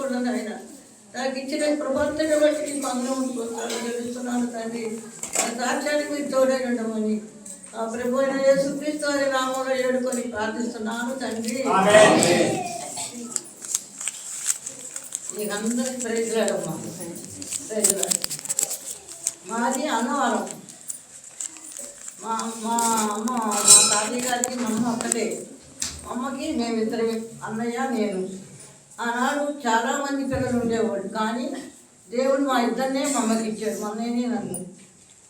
కూడా ఆయన నాకు ఇచ్చిన ప్రవర్తన బట్టి నీకు అందరం తెలుస్తున్నాను తండ్రి. ఆ సాక్ష్యానికి మీరు తోడై ఉండమని ఆ ప్రభు అయిన యేసుక్రీస్తు వారి నామంలో ఏడుకొని ప్రార్థిస్తున్నాను తండ్రి. మీకు అందరికి ప్రైజ్ రాడమ్మా. ప్రైజ్ రాడు. మాది అన్నవరం. మా అమ్మ మా తాతయ్య గారికి మా అమ్మ ఒక్కటే. అమ్మకి మేమిద్దరు, అన్నయ్య నేను. ఆనాడు చాలామంది పిల్లలు ఉండేవాళ్ళు, కానీ దేవుడు మా ఇద్దరినే మా అమ్మకి ఇచ్చాడు, మా అన్నయ్యని నన్ను.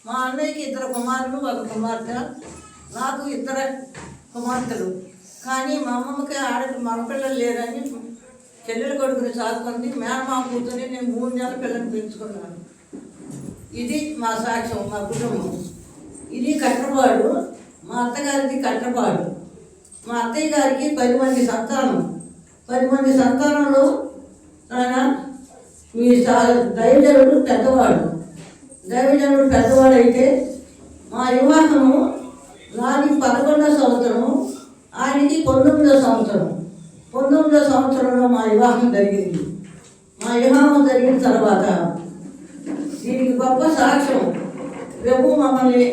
మా అన్నయ్యకి 2 కుమారులు 1 కుమార్తె, నాకు 2 కుమార్తెలు. కానీ మా అమ్మమ్మకి మగపిల్లలు లేరని చెల్లెల కొడుకుని సాదుకుంది. మేనమామ కూతుని నేను 3 నెలల పిల్లల్ని పెంచుకున్నాను. ఇది మా సాక్ష్యం, మా కుటుంబం. ఇది కట్రపాడు. మా అత్తగారిది కట్రపాడు. మా అత్తయ్య గారికి 10 మంది సంతానం. 10 మంది సంతానంలో ఆయన మీ దైవజనుడు పెద్దవాడు. దైవజనుడు పెద్దవాడైతే మా వివాహము నాది 11వ సంవత్సరము, ఆయనకి 19వ సంవత్సరం. 19వ సంవత్సరంలో మా వివాహం జరిగింది. మా వివాహం జరిగిన తర్వాత దీనికి గొప్ప సాక్ష్యం. ప్రభు మమ్మల్ని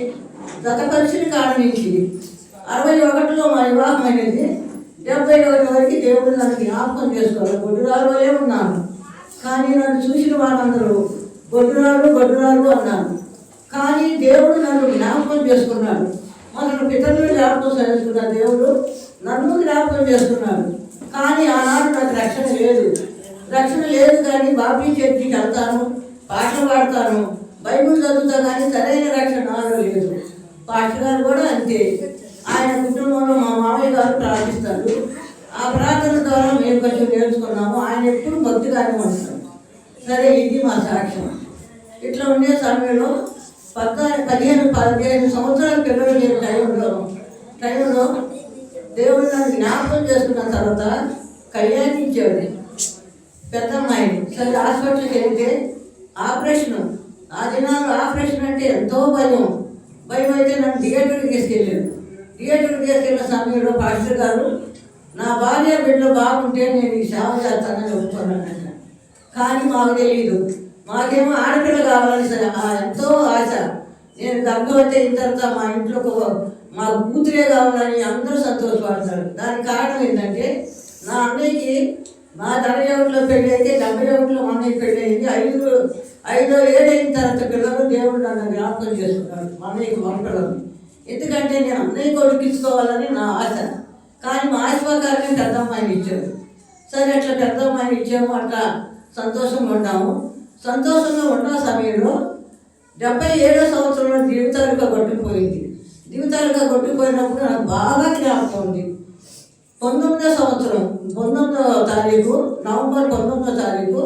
జతపరిచిన కాడ నుంచి 61లో మా వివాహం అనేది 71 వరకు దేవుడు నన్ను జ్ఞాపకం చేసుకోవాలి. గొడ్డురాలువలే ఉన్నాను, కానీ నన్ను చూసిన వాళ్ళందరూ గొడ్డురాలు అన్నాను. కానీ దేవుడు నన్ను జ్ఞాపకం చేసుకున్నాడు. మనల్ని పితరులు జ్ఞాపకం చేసుకున్న దేవుడు నన్ను జ్ఞాపకం చేసుకున్నాడు. కానీ ఆనాడు నాకు రక్షణ లేదు. కానీ బాబీ చర్చికి వెళ్తాను, పాటలు పాడతాను, బైబుల్ చదువుతా, కానీ సరైన రక్షణ నాలో లేదు. పాస్టర్ గారు కూడా అంతే. ఆయన కుటుంబంలో మా మామయ్య గారు ప్రార్థిస్తారు. ఆ ప్రార్థన ద్వారా మేము కొంచెం నేర్చుకున్నాము. ఆయన ఎప్పుడు భక్తిగానే ఉంటారు. సరే, ఇది మా సాక్ష్యం. ఇట్లా ఉండే సమయంలో 15 సంవత్సరాల పిల్లలు లేని టైంలో దేవుడు నన్ను జ్ఞాపకం చేసుకున్న తర్వాత కళ్యాణించాడు పెద్దమ్మాయిని. సరే, హాస్పిటల్కి వెళ్తే ఆపరేషన్. ఆ దినాల్లో ఆపరేషన్ అంటే ఎంతో భయం అయితే నన్ను థియేటర్కి తీసుకెళ్ళిన సమయంలో పాస్టర్ గారు నా భార్య బిడ్డలు బాగుంటే నేను ఈ సేవ చేస్తానని ఒప్పుకున్నాను. కానీ మాకు తెలియదు. మాకేమో ఆడపిల్ల కావాలని ఎంతో ఆశ. నేను గర్భవతి అయిన తర్వాత మా ఇంట్లో మా కూతురే కావాలని అందరూ సంతోషపడతారు. దానికి కారణం ఏంటంటే నా అన్నయ్యకి మా 61లో పెళ్ళి అయితే 71లో మా అన్నయ్య పెళ్ళి అయింది. 5 ఏళ్ళు అయిన తర్వాత పిల్లలు దేవుడు నన్ను జ్ఞాపకం చేసుకున్నాడు. మా అన్నయ్యకి మగపిల్లలు. ఎందుకంటే నేను అన్నయ్య కొడుకించుకోవాలని నా ఆశ. కానీ మా ఆశ ప్రకారమే పెద్ద అమ్మాయిని ఇచ్చారు. సరే, అట్లా పెద్ద అమ్మాయిని ఇచ్చాము. అట్లా సంతోషంగా ఉన్నాము. సంతోషంగా ఉన్న సమయంలో 77వ సంవత్సరంలో జీవితాలుగా కొట్టుకుపోయినప్పుడు నాకు బాగా జ్ఞాపకం ఉంది. 19వ సంవత్సరం 19వ తారీఖు నవంబర్ 19వ తారీఖు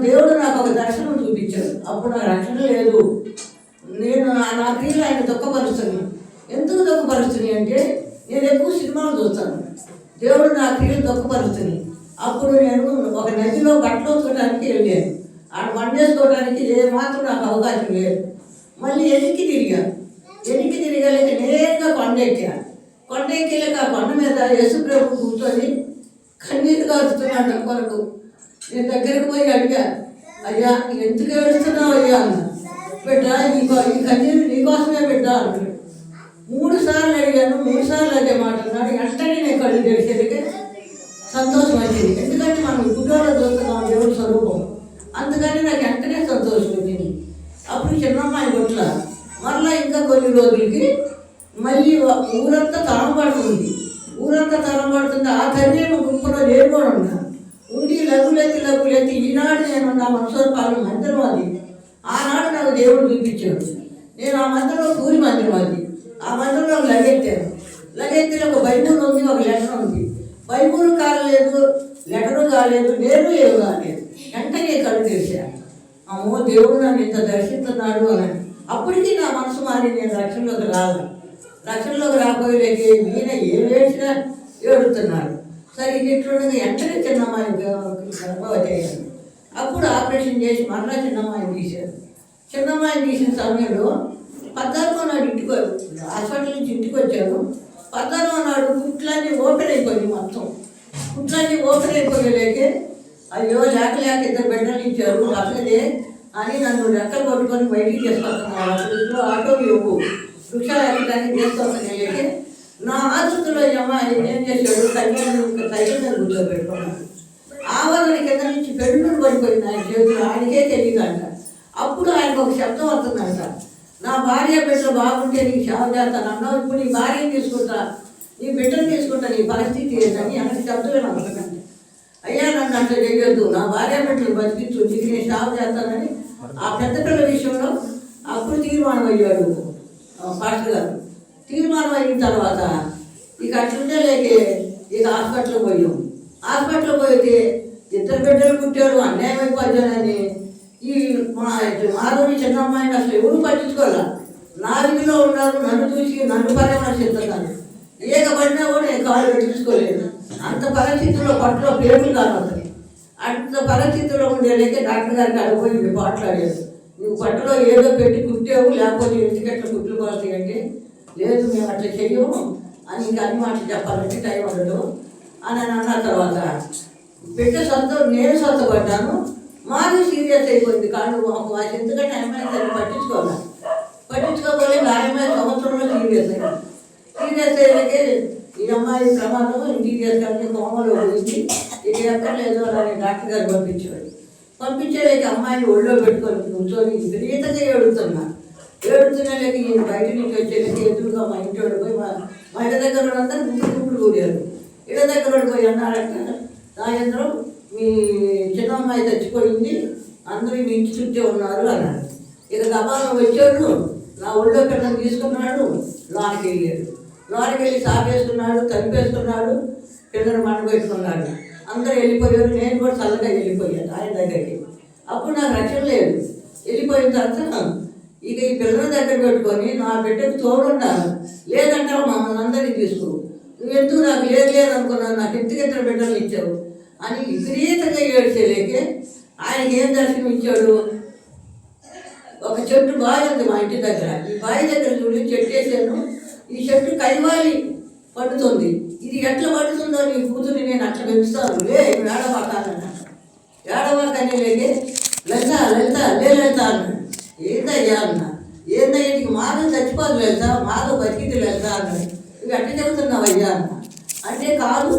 దేవుడు నాకు ఒక దర్శనం చూపించాడు. అప్పుడు నాకు రక్షణ లేదు. నేను నా క్రియలు ఆయన దుఃఖపరుస్తుంది. ఎందుకు దుఃఖపరుస్తుంది అంటే నేను ఎక్కువ సినిమాలు చూస్తాను. దేవుడు నా క్రియలు దుఃఖపరుస్తుంది. అప్పుడు నేను ఒక నదిలో బట్టలు ఉతకడానికి వెళ్ళాను. ఆడ వండేసుకోవడానికి మాత్రం నాకు అవకాశం లేదు. మళ్ళీ ఎనికి తిరిగాక నేరుగా కొండెక్కిలేక ఆ కొండ మీద యేసుప్రభు కూర్చొని కన్నీరు కారుస్తున్నాడు నా కొరకు. నేను దగ్గరికి పోయి అడిగా, అయ్యా ఎందుకు ఏడుస్తున్నావు అయ్యా అన్న. బిడ్డ ఈ కన్నీరు నీకోసమే బిడ్డ అన్నాడు. 3 సార్లు అడిగాను. 3 సార్లు అదే మాట అన్నాడు. వెంటనే నేను కళ్ళు తెరిచేదికే సంతోషం వచ్చింది. ఎందుకంటే మనం గుడ్డలో చూస్తున్నాం దేవుడి స్వరూపం. అందుకని నాకు వెంటనే సంతోషం వచ్చింది. అప్పుడు చిన్నమ్మాయి గుట్ల మరలా ఇంకా కొన్ని రోజులకి మళ్ళీ ఊరంతా తరం పడుతుంది. ఆ తల్లి గుంపులో నేను కూడా ఉన్నాను. ఉండి లఘులెత్తి ఈనాడు నేను నా మనసోపాలెం మందిరం అది. ఆనాడు నాకు దేవుడు చూపించాడు. నేను ఆ మందిరంలో పూరి మందిరం అది. ఆ మందిరంలో లగెత్తిలో ఒక బైబుల్ ఉంది, ఒక లెటర్ ఉంది. బైబుల్ కాలేదు, లెటరు కాలేదు, నేను ఏమి కాలేదు. వెంటనే కళ్ళు తెరిచాను. అమ్మో, దేవుడు నన్ను ఇంత దర్శిస్తున్నాడు అని. అప్పటికీ నా మనసు మారి నేను రక్షణలోకి రాబోయేకి ఈయన ఏం ఏడ్చినా ఏడుతున్నాడు. సరే, ఇట్లుండగా వెంటనే చిన్నమ్మాయి గర్భవతి అయ్యాను. అప్పుడు ఆపరేషన్ చేసి మరలా చిన్నమ్మాయిని తీసిన సమయంలో 14వ నాడు హాస్పిటల్ నుంచి ఇంటికి వచ్చాను. 14వ నాడు కుట్లన్నీ ఓపెన్ అయిపోయింది. మొత్తం కుట్లన్నీ ఓపెన్ అయిపోయేలేకే అయ్యో లేక లేక ఇద్దరు బిడ్డలు ఇచ్చారు అసలే అని నన్ను రెక్కలు కొట్టుకొని బయటికి తీసుకొస్తున్నాను. అసలు ఇంట్లో ఆటో ఇవ్వు వృక్షాలు ఎక్కడానికి తీసుకొస్తాను. నా ఆతృతలో అమ్మాయి ఏం చేశాడు, సైకిల్ మీద కూర్చోబెట్టుకున్నాను. ఆవరణ కింద నుంచి పెళ్ళుడు పడిపోయింది ఆయన చేతులు, ఆయనకే తెలియదంట. అప్పుడు ఆయనకు ఒక శబ్దం వస్తుందంట, నా భార్య బిడ్డలు బాగుంటే నీకు సేవ చేస్తాను అన్నావు, ఇప్పుడు నీ భార్యను తీసుకుంటా, నీ బిడ్డను తీసుకుంటా, నీ పరిస్థితి ఏంటని అక్కడ శబ్దమే నమ్మకండి. అయ్యా నన్ను అట్లా చేయొద్దు, నా భార్య బిడ్డలు బతికించు, నీకు నేను సేవ చేస్తానని ఆ పెద్ద పిల్లల విషయంలో అప్పుడు తీర్మానం అయ్యాడు పాస్టర్ గారు. తీర్మానం అయిన తర్వాత ఇక అట్లుంటే లేకే ఇక హాస్పిటల్కి పోయాం. హాస్పిటల్కి పోయితే ఇద్దరు బిడ్డలు పుట్టారు, అన్యాయం అయిపోయానని ఈ మాధవి చిన్న అమ్మాయిని అసలు ఎవరు పట్టించుకోవాలి. నా వీధిలో ఉన్నారు, నన్ను చూసి నన్ను పరామర్శిస్తున్నారు. ఏక పడినా కూడా నేను కాళ్ళు పెట్టించుకోలేదు. అంత పరిస్థితుల్లో పట్టులో పేర్లు కావాలి. అంత పరిస్థితుల్లో ఉండేలేక డాక్టర్ గారికి అడిగిపోయి మాట్లాడారు, నువ్వు పట్టులో ఏదో పెట్టి కుట్టావు, లేకపోతే ఎందుకట్లా కుట్లు పోతాయి అంటే, లేదు మేము అట్లా చెయ్యము అని ఇంకా అన్ని మాటలు చెప్పాలంటే టైం ఉండదు అని అన్న తర్వాత బిడ్డ నేను సొంతపడ్డాను. మాది సీరియస్ అయిపోయింది కాళ్ళు వాసి, ఎందుకంటే అమ్మాయి దాన్ని పట్టించుకోకపోతే అమ్మాయి సంవత్సరంలో సీరియస్ అయ్యింది. సీరియస్ అయ్యాకే ఈ అమ్మాయి ప్రమాదం ఇంటికి చేసుకొని కోమలో పోయింది, ఇది ఎక్కర్లేదు అని డాక్టర్ గారు పంపించేలేక అమ్మాయిని ఒళ్ళో పెట్టుకొని కూర్చొని విపరీతంగా ఏడుతున్నా లేక ఈయన బయట నుంచి వచ్చేలేక ఎదురుగా మా ఇంటి వాడు పోయి మా ఇళ్ళ దగ్గర వాళ్ళందరూ గుంపులు కూడారు. ఇళ్ళ దగ్గర వాడు పోయి అన్నారంట, సాయంత్రం మీ చిన్న అమ్మాయి చచ్చిపోయింది, అందరూ మీ ఇంటి చుట్టే ఉన్నారు అన్నారు. ఇక గబాలను వచ్చాడు, నా ఒళ్ళో పిల్లలు తీసుకున్నాడు, లోనికి వెళ్ళాడు. లోనికి వెళ్ళి సాపేసుకున్నాడు, తలిపేసుకున్నాడు, పిల్లలు మంట పెట్టుకున్నాడు. అందరూ వెళ్ళిపోయారు, నేను కూడా చల్లగా వెళ్ళిపోయాను ఆయన దగ్గరికి. అప్పుడు నాకు రక్షణ లేదు. వెళ్ళిపోయిన తర్వాత ఇక ఈ పిల్లల దగ్గర పెట్టుకొని నా బిడ్డకు తోడుండాలి, లేదంటావు మమ్మల్ని అందరినీ తీసుకో, నువ్వు ఎందుకు నాకు లేదు అనుకున్నాను, నాకు ఇద్దరు బిడ్డలు ఇచ్చావు అని విపరీతంగా ఏడ్చేలేకే ఆయనకి ఏం దర్శనం ఇచ్చాడు. ఒక చెట్టు బావి ఉంది మా ఇంటి దగ్గర, ఈ బావి దగ్గర చూడి చెట్టు వేసాను, ఈ చెట్టు కైవాలి పడుతుంది, ఇది ఎట్లా పడుతుందో నీ కూతుర్ని నేను అట్లా పెంచుతాను, ఏడవాకాలన్న ఏడవాకనే లేకే లలిత అన్నాడు. ఏందయ్యా అన్న, ఏందయ్యా నీకు మాధవ చచ్చిపోదు లలిత, మాధవ బతికింది లలిత అన్నాడు. ఇవి అట్లా చెబుతున్నావయ్యా అన్న అంటే, కాదు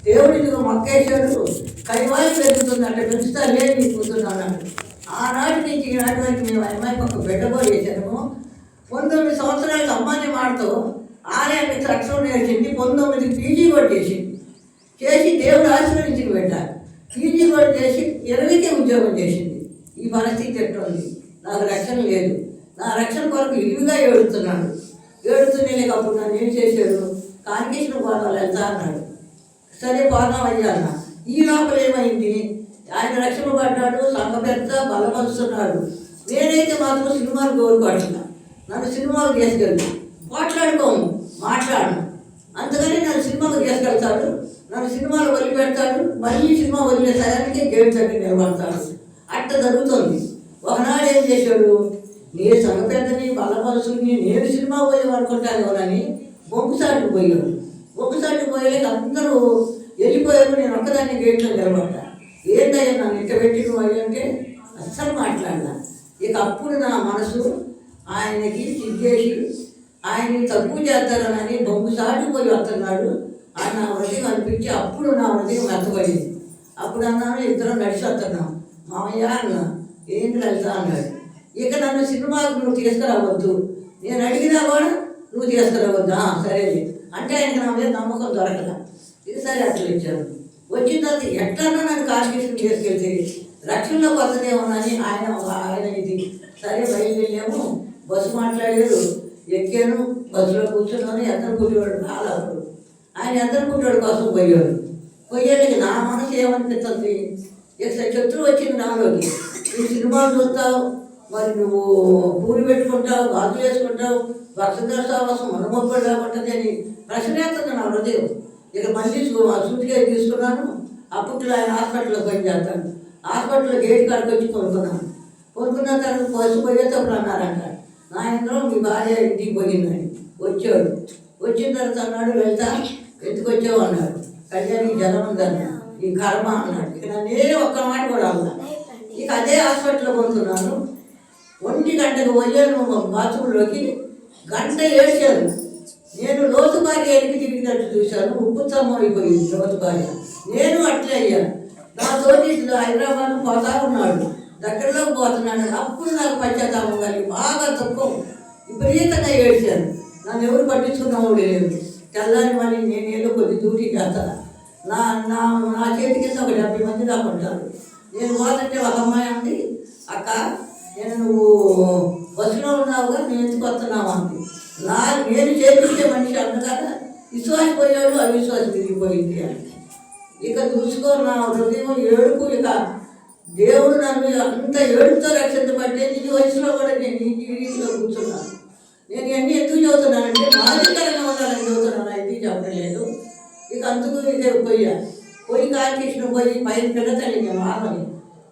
దేవుడికి మొక్కేశాడు, కైవాలి పెరుగుతుంది, అట్లా పెంచుతా లేదు నీ కూతురున్నాను. ఆనాటి నుంచి ఈనాటి వరకు మేము అమ్మాయి పక్క బిడ్డబోలు వేసాము. 19 సంవత్సరాలకు అమ్మాయిని మాడుతూ ఆలయాన్ని రక్షణ నేర్చింది. 19 పీజీ కూడా చేసి దేవుడు ఆశీర్వదించిన బిడ్డ. పీజీ కూడా చేసి 20కే ఉద్యోగం చేసింది. ఈ పరిస్థితి ఎట్టుంది, నాకు రక్షణ లేదు, నా రక్షణ కొరకు ఇరువుగా ఏడుతున్నాడు. ఏడుతూనే లేక అప్పుడు నన్ను ఏం చేశాడు, కానికేసిన పోదాలు వెళ్తా అన్నాడు. సరే పోదాం అయ్యా అన్న. ఈ లోపల ఏమైంది, ఆయన రక్షణ పడ్డాడు, సంఘ పెద్ద బలపరుస్తున్నాడు. నేనైతే మాత్రం సినిమాలు కోరుకుంటున్నా, నన్ను సినిమాకు తీసుకెళ్ళి మాట్లాడను. అందుకని నన్ను సినిమాకు తీసుకెళ్తాడు, నన్ను సినిమాలు వదిలిపెడతాడు, మళ్ళీ సినిమా వదిలే సమయానికి గేట్ దగ్గర నిలబడతాడు. అట్ట జరుగుతుంది. ఒకనాడు ఏం చేశాడు, నేను సంఘ పెద్దని బలపరుచుని నేను సినిమా పోయాం అనుకుంటాను ఎవరని బొంకుసాటుకు పోయాడు. బొంకుసాటుకు పోయలేక అందరూ వెళ్ళిపోయారు, నేను ఒక్కదాన్ని గేట్లో నిలబడ్డా. ఏందయ్యా నన్ను ఇంట పెట్టి నువ్వు అయ్యంటే అస్సలు మాట్లాడినా. ఇక అప్పుడు నా మనసు ఆయనకి సిగ్గేసి ఆయన్ని తక్కువ చేస్తారనని బొంగుసాటుకు పోయి వస్తున్నాడు. ఆయన నా హృదయం అనిపించి అప్పుడు నా హృదయం మెత్తబడింది. అప్పుడు అన్నాను, ఇద్దరం నడిచి వస్తున్నాం. మామయ్య అన్న ఏంటి లలిత అన్నాడు. ఇక నన్ను సినిమాకు నువ్వు తీసుకురావద్దు, నేను అడిగినా కూడా నువ్వు తీసుకురావద్దు. సరే అంటే ఆయనకి నా మీద నమ్మకం దొరకదా. ఇది సరే అట్లా ఇచ్చాను. వచ్చిన తర్వాత ఎట్లన్నా నన్ను కాశీకృష్ణ తీసుకెళ్తే రక్షణలో కొత్తదేమోనని ఆయన ఇది సరే బయలుదేరాము. బస్సు మాట్లాడారు, ఎక్కాను, బస్సులో కూర్చున్నాను. ఎద్దరు కుట్టేవాడు రాలే అప్పుడు. ఆయన ఎద్దరు కుట్టేవాడు కోసం పోయేళ్ళకి నా మనసు ఏమనిపిస్తుంది, ఇక శత్రువు వచ్చింది నాలోకి. నువ్వు సినిమాలు చూస్తావు, మరి నువ్వు పూలు పెట్టుకుంటావు, గాజులు వేసుకుంటావు, భక్తుల సావాసం మనమొక్కడు లేకుంటుంది అని ప్రశ్నేస్తుంది నా హృదయం. ఇక మళ్ళీ సూటిగా తీసుకున్నాను. అప్పట్లో ఆయన హాస్పిటల్లో పనిచేస్తాను. హాస్పిటల్లో గేట్ కాడికి వచ్చి కొనుక్కున్న తర్వాత పోయేటప్పుడు అన్నారంట, నాయనలో మీ భార్య ఇంటికి పోయిందని. వచ్చాడు. వచ్చిన తర్వాత అన్నాడు, వెళ్తా ఎందుకు వచ్చావు అన్నాడు. కళ్యాణికి జనం ఉందన్న. ఈ కర్మ అన్నాడు. ఇక నేనే ఒక్క మాట కూడా అన్నా. ఇక అదే హాస్పిటల్లో పోతున్నాను. 1 గంటకు పోయాను బాత్రూంలోకి. గంట ఏడ్చాను. నేను లోతుబారి ఎనికి తిరిగినట్టు చూశాను. ఉప్పుతమ్మ అయిపోయింది లోతుబారి. నేను అట్లే అయ్యాను. నాతోటి హైదరాబాద్ పోతా ఉన్నాడు, దగ్గరలోకి పోతున్నాను. అప్పుడు నాకు పశ్చాత్తాపం కలిగి బాగా తక్కువ విపరీతంగా ఏడ్చాను. నన్ను ఎవరు పట్టించుకున్నవాడు లేదు. తెల్లారి మళ్ళీ నేను ఏదో కొద్ది డ్యూటీ చేస్తాను. నా నా నా చేతి కింద ఒక 70 మంది దాకా ఉంటారు. నేను పోతుంటే ఒక అమ్మాయి అంది, అక్క నేను నువ్వు బస్సులో ఉన్నావుగా, నేను ఎందుకు వస్తున్నావు అంది. నేను చేపించే మనిషి అందు కదా, విశ్వాసం పోయాడు, అవిశ్వాసం తిరిగిపోయింది అని. ఇక చూసుకో నా హృదయం ఏడుపు. ఇక దేవుడు నన్ను అంత ఏడుపుతో రక్షించబట్టే ఈ వయసులో కూడా నేను ఈ రీతిలో కూర్చున్నాను. నేను ఇవన్నీ ఎందుకు చదువుతున్నానంటే మానసికంగా ఉండాలని చదువుతున్నాను, ఇది చెప్పలేదు. ఇక అందుకు ఇదే పోయి కాల్కృష్ణ పోయి పైన పిల్లతల్లి నేను ఆమని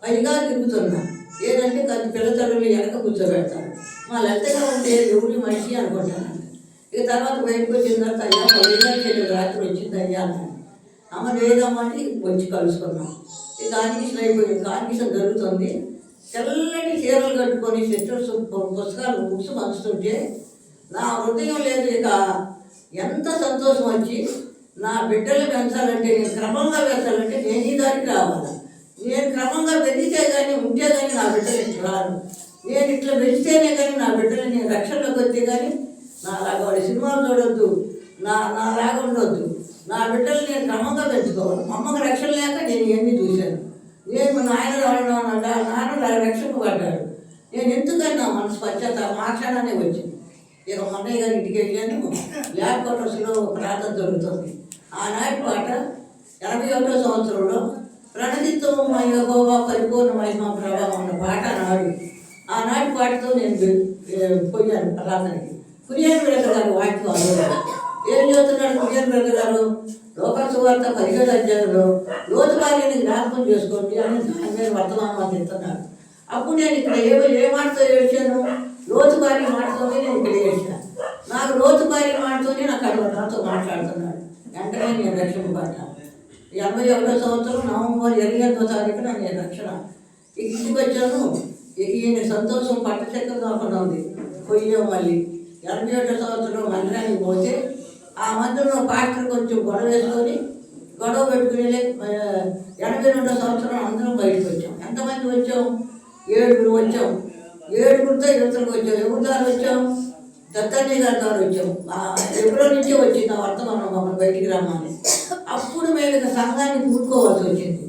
పైగా తిరుగుతున్నా. ఏదంటే కొద్ది పిల్లతల్లు వెనక కూర్చోబెడతాను. మా లెత్తగా ఉంటే ఎవరి మనిషి అనుకుంటాను. ఇక తర్వాత బయటకు వచ్చిన తర్వాత అయ్యా 10 రాత్రి వచ్చింది అయ్యా అన్నాను. అమ్మ లేదమ్మంటే వచ్చి కలుసుకున్నాం. ఈ కాన్కిషన్ అయిపోయింది. కాన్కిషన్ జరుగుతుంది. తెల్లటి చీరలు కట్టుకొని సెక్టర్స్ పుస్తకాలు బుక్స్ పంచుతుంటే నా హృదయం లేదు. ఇక ఎంత సంతోషం వచ్చి, నా బిడ్డలు పెంచాలంటే, నేను క్రమంగా పెంచాలంటే నేను ఈ దానికి రావాలి. నేను క్రమంగా పెరిగితే కానీ ఉంటే కానీ నా బిడ్డలు ఇట్లా రాను. నేను ఇట్లా పెంచితేనే కానీ నా బిడ్డలు నేను రక్షణలోకి వస్తే కానీ నాలాగా వాడి సినిమాలు చూడొద్దు, నాలాగా ఉండొద్దు. నా బిడ్డలు నేను క్రమంగా పెంచుకోవాలి. మా అమ్మకు రక్షణ లేక నేను ఇవన్నీ చూశాను. నేను నాయన రావడం నాన్న రక్షింపబడ్డాడు. నేను ఎందుకన్నా మనసు పశ్చాత్తాపం ఆ క్షణాన్ని వచ్చింది. ఇక మన్నయ్య గారి ఇంటికి వెళ్ళాను. ల్యాబ్ క్వార్టర్స్లో ప్రార్థన జరుగుతుంది. ఆనాటి పాట 81వ సంవత్సరంలో ప్రణతిత్వం మయోగోవా పరిపూర్ణ మహిమ ప్రభావం అన్న పాట ఆనాటి పాటతో నేను పోయాను ప్రార్థనకి. కురియన్ బ్రదర్ గారు వాక్యం అన్నారు. ఏం చెబుతున్నాడు కురియన్ బ్రదర్ గారు? లోకసువార్త 17వ అధ్యాయంలో లోతుబారిని జ్ఞాపకం చేసుకోండి అని దాని మీద వర్తమానం చెప్తున్నాడు. అప్పుడు నేను ఇక్కడ ఏ మాటతో ఏడ్చాను? లోతుబారి మాటతోనే నేను ఇక్కడ ఏడ్చాను. నాకు లోతుబారి మాటతోనే నాతో మాట్లాడుతున్నాడు. వెంటనే నేను రక్షింపబడ్డాను. 81వ సంవత్సరం నవంబర్ 28వ తారీఖున నేను రక్షణ. ఇక ఇంటికి వచ్చాను. ఇక ఈయన సంతోషం పట్టచెక్క కాకుండా ఉంది. పోయాం మళ్ళీ 81వ సంవత్సరం మందిరానికి పోతే ఆ మందిరంలో పాస్టర్ కొంచెం గొడవ పెట్టుకుని 82వ సంవత్సరం అందరం బయటకు వచ్చాం. ఎంతమంది వచ్చాం? 7 వచ్చాం. 7తో యువతలకు వచ్చాం. ఎవరి ద్వారా వచ్చాం? దత్తన్నయ్య గారి ద్వారా వచ్చాం. ఎప్పుడో నుంచే వచ్చింది ఆ వర్తమానం మమ్మల్ని బయటికి రమ్మని. అప్పుడు మేము ఇక సంఘాన్ని కూడుకోవాల్సి వచ్చింది.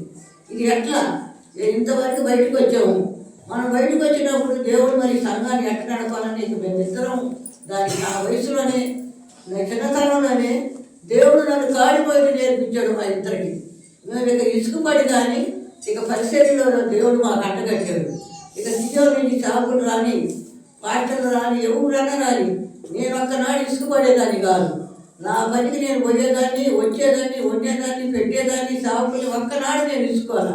ఇది ఎట్లా? ఇంతవరకు బయటకు వచ్చాము. మనం బయటకు వచ్చినప్పుడు దేవుడు మరి సంఘాన్ని ఎట్లా నడపాలని ఇక మేమిద్దరం దానికి నా వయసులోనే, నా చిన్నతనంలోనే దేవుడు నన్ను కాడిపోయి నేర్పించాడు మా ఇద్దరికి. మేము ఇక ఇసుకుపడి కానీ ఇక పరిస్థితుల్లో దేవుడు మాకు అంటగట్టాడు. ఇక నిజం నుంచి చాకులు రాని, పాటలు రాని, ఎవరన్నా రాని, నేను ఒక్కనాడు ఇసుకుపడేదాన్ని కాదు. నా పనికి నేను పోయేదాన్ని, వచ్చేదాన్ని, వండేదాన్ని, పెట్టేదాన్ని. సాకులు ఒక్కనాడు నేను ఇసుకోవాలి.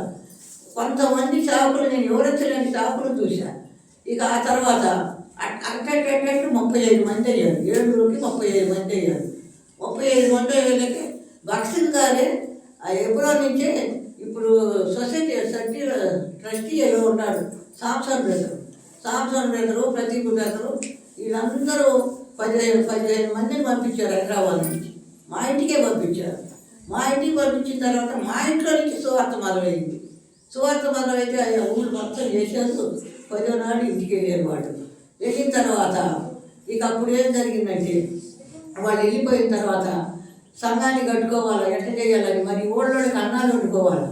కొంతమంది సాకులు నేను ఎవరొచ్చలేని సాకులు చూశాను. ఇక ఆ తర్వాత అట్టట్టు 35 మంది అయ్యారు. 7కి 35 మంది అయ్యారు. 35 మంది అయ్యేళ్ళకి భక్తులు గారే ఎప్పుడో నుంచే ఇప్పుడు సొసైటీ ట్రస్టీ ఏదో ఉన్నాడు, సాంసన్ బ్రదరు, ప్రతీక్ బ్రదరు, వీళ్ళందరూ 15 మందిని పంపించారు హైదరాబాద్ నుంచి. మా ఇంటికే పంపించారు. మా ఇంటికి పంపించిన తర్వాత మా ఇంట్లో నుంచి సువార్త మొదలైంది. సువార్త మొదలైతే ఆ ఊళ్ళు మొత్తం చేశారు. 10వ నాడు ఇంటికి వెళ్ళారు వాళ్ళు. వెళ్ళిన తర్వాత ఇక అప్పుడు ఏం జరిగిందంటే, వాళ్ళు వెళ్ళిపోయిన తర్వాత సంఘాన్ని కట్టుకోవాలి, ఎట్లా చేయాలని, మరి ఊళ్ళోకి అన్నాలు వండుకోవాలి.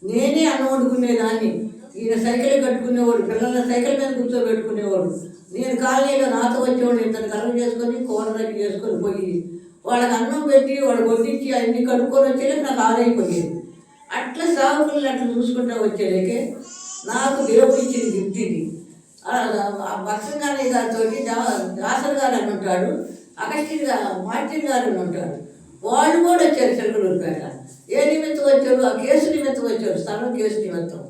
నేనే అన్నం వండుకునేదాన్ని. ఈయన సైకిల్ కట్టుకునేవాడు, పిల్లల సైకిల్ మీద కూర్చోబెట్టుకునేవాడు. నేను కాలనీలో నాతో వచ్చేవాడు. ఇద్దరు కలువ చేసుకొని కూరలకి చేసుకొని పోయి వాళ్ళకి అన్నం పెట్టి వాడు కొట్టించి అన్ని కడుక్కొని వచ్చేలేక నాకు ఆరైపోయేది. అట్లా సాగుకులు అట్లా చూసుకుంటూ వచ్చేలేకే నాకు దేవుడు ఇచ్చిన గిఫ్ట్ ఇది. భక్సంగానే గారితో దాసర్ గారు అని ఉంటాడు, మార్టిన్ గారు అని ఉంటాడు. వాళ్ళు కూడా వచ్చారు చిలకలూరుపేట. ఏ నిమిత్తం వచ్చారు? ఆ కేసు నిమిత్తం వచ్చారు, స్థలం కేసు నిమిత్తం.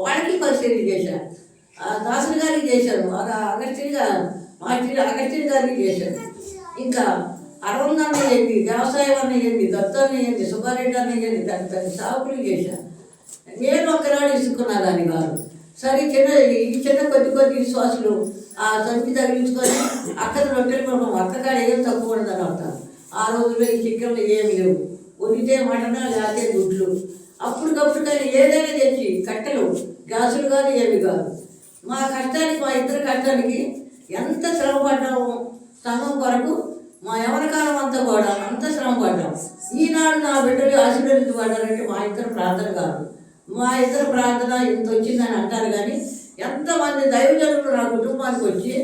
వాళ్ళకి పరిశీలన చేశారు. దాసరి గారికి చేశాను, అగస్టిన్ గారికి చేశాను. ఇంకా అరవన్న అయ్యింది, వ్యవసాయం అన్న అయ్యింది, దత్తన్న అయ్యింది, సుబ్బారెడ్డి అన్న అయ్యింది, పెద్ద పెద్ద సాగులు చేశాను. నేను ఒక్కనాడు ఇసుకున్నా దాన్ని కాదు. సరే చిన్న కొద్ది విశ్వాసులు ఆ సంచి తగిలించుకొని అక్కడ రొట్టెలు కొనడం అక్కకాడ ఏం తక్కువ ఉండదని అవుతాను. ఆ రోజుల్లో ఈ చికెన్లు ఏమి లేవు, వండితే మటనా లేకపోతే గుడ్లు. అప్పటికప్పుడు కానీ ఏదైనా తెచ్చి కట్టెలు గ్యాసులు కాదు ఏమి కాదు. మా కష్టానికి మా ఇద్దరు కష్టానికి ఎంత శ్రమ పడ్డాము సంఘం కొరకు. మా యవనకాలం అంతా కూడా అంత శ్రమ పడ్డాం. ఈనాడు నా బిడ్డలు ఆశీర్వదించబడ్డారంటే మా ఇద్దరు ప్రార్థన కాదు, మా ఇద్దరు ప్రార్థన ఇంత వచ్చిందని అంటారు. కానీ ఎంతమంది దైవజనులు నా కుటుంబానికి వచ్చి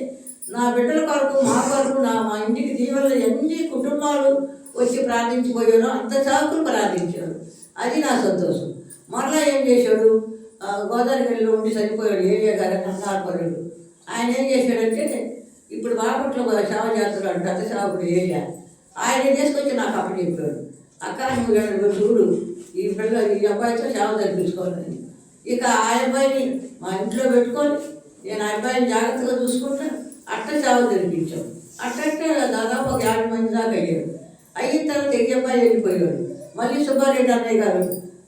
నా బిడ్డల కొరకు మా కొరకు మా ఇంటికి దీవెనలు ఎన్ని కుటుంబాలు వచ్చి ప్రార్థించిపోయారో అంత చాకులు ప్రార్థించారు. అది నా సంతోషం. మరలా ఏం చేశాడు, గోదావరి వెళ్ళి ఉండి చనిపోయాడు ఏరియా గారు అన్నార్పరుడు. ఆయన ఏం చేశాడంటే ఇప్పుడు బాపట్లో సేవ చేస్తున్నాడు పెద్ద సేవకుడు ఏరియా. ఆయన తీసుకొచ్చి నాకు అప్పుడు చెప్పాడు, అక్క నువ్వు చూడు ఈ అబ్బాయితో సేవ జరిపించుకోవాలని. ఇక ఆ అబ్బాయిని మా ఇంట్లో పెట్టుకొని నేను ఆ అబ్బాయిని జాగ్రత్తగా చూసుకుంటాను. అట్ట సేవ జరిపించాం. అట్టంటే దాదాపు ఒక 50 మంది దాకా అయ్యాడు. అయిన తర్వాత ఈ అబ్బాయి వెళ్ళిపోయాడు. మళ్ళీ సుబ్బారెడ్డి అన్నయ్య గారు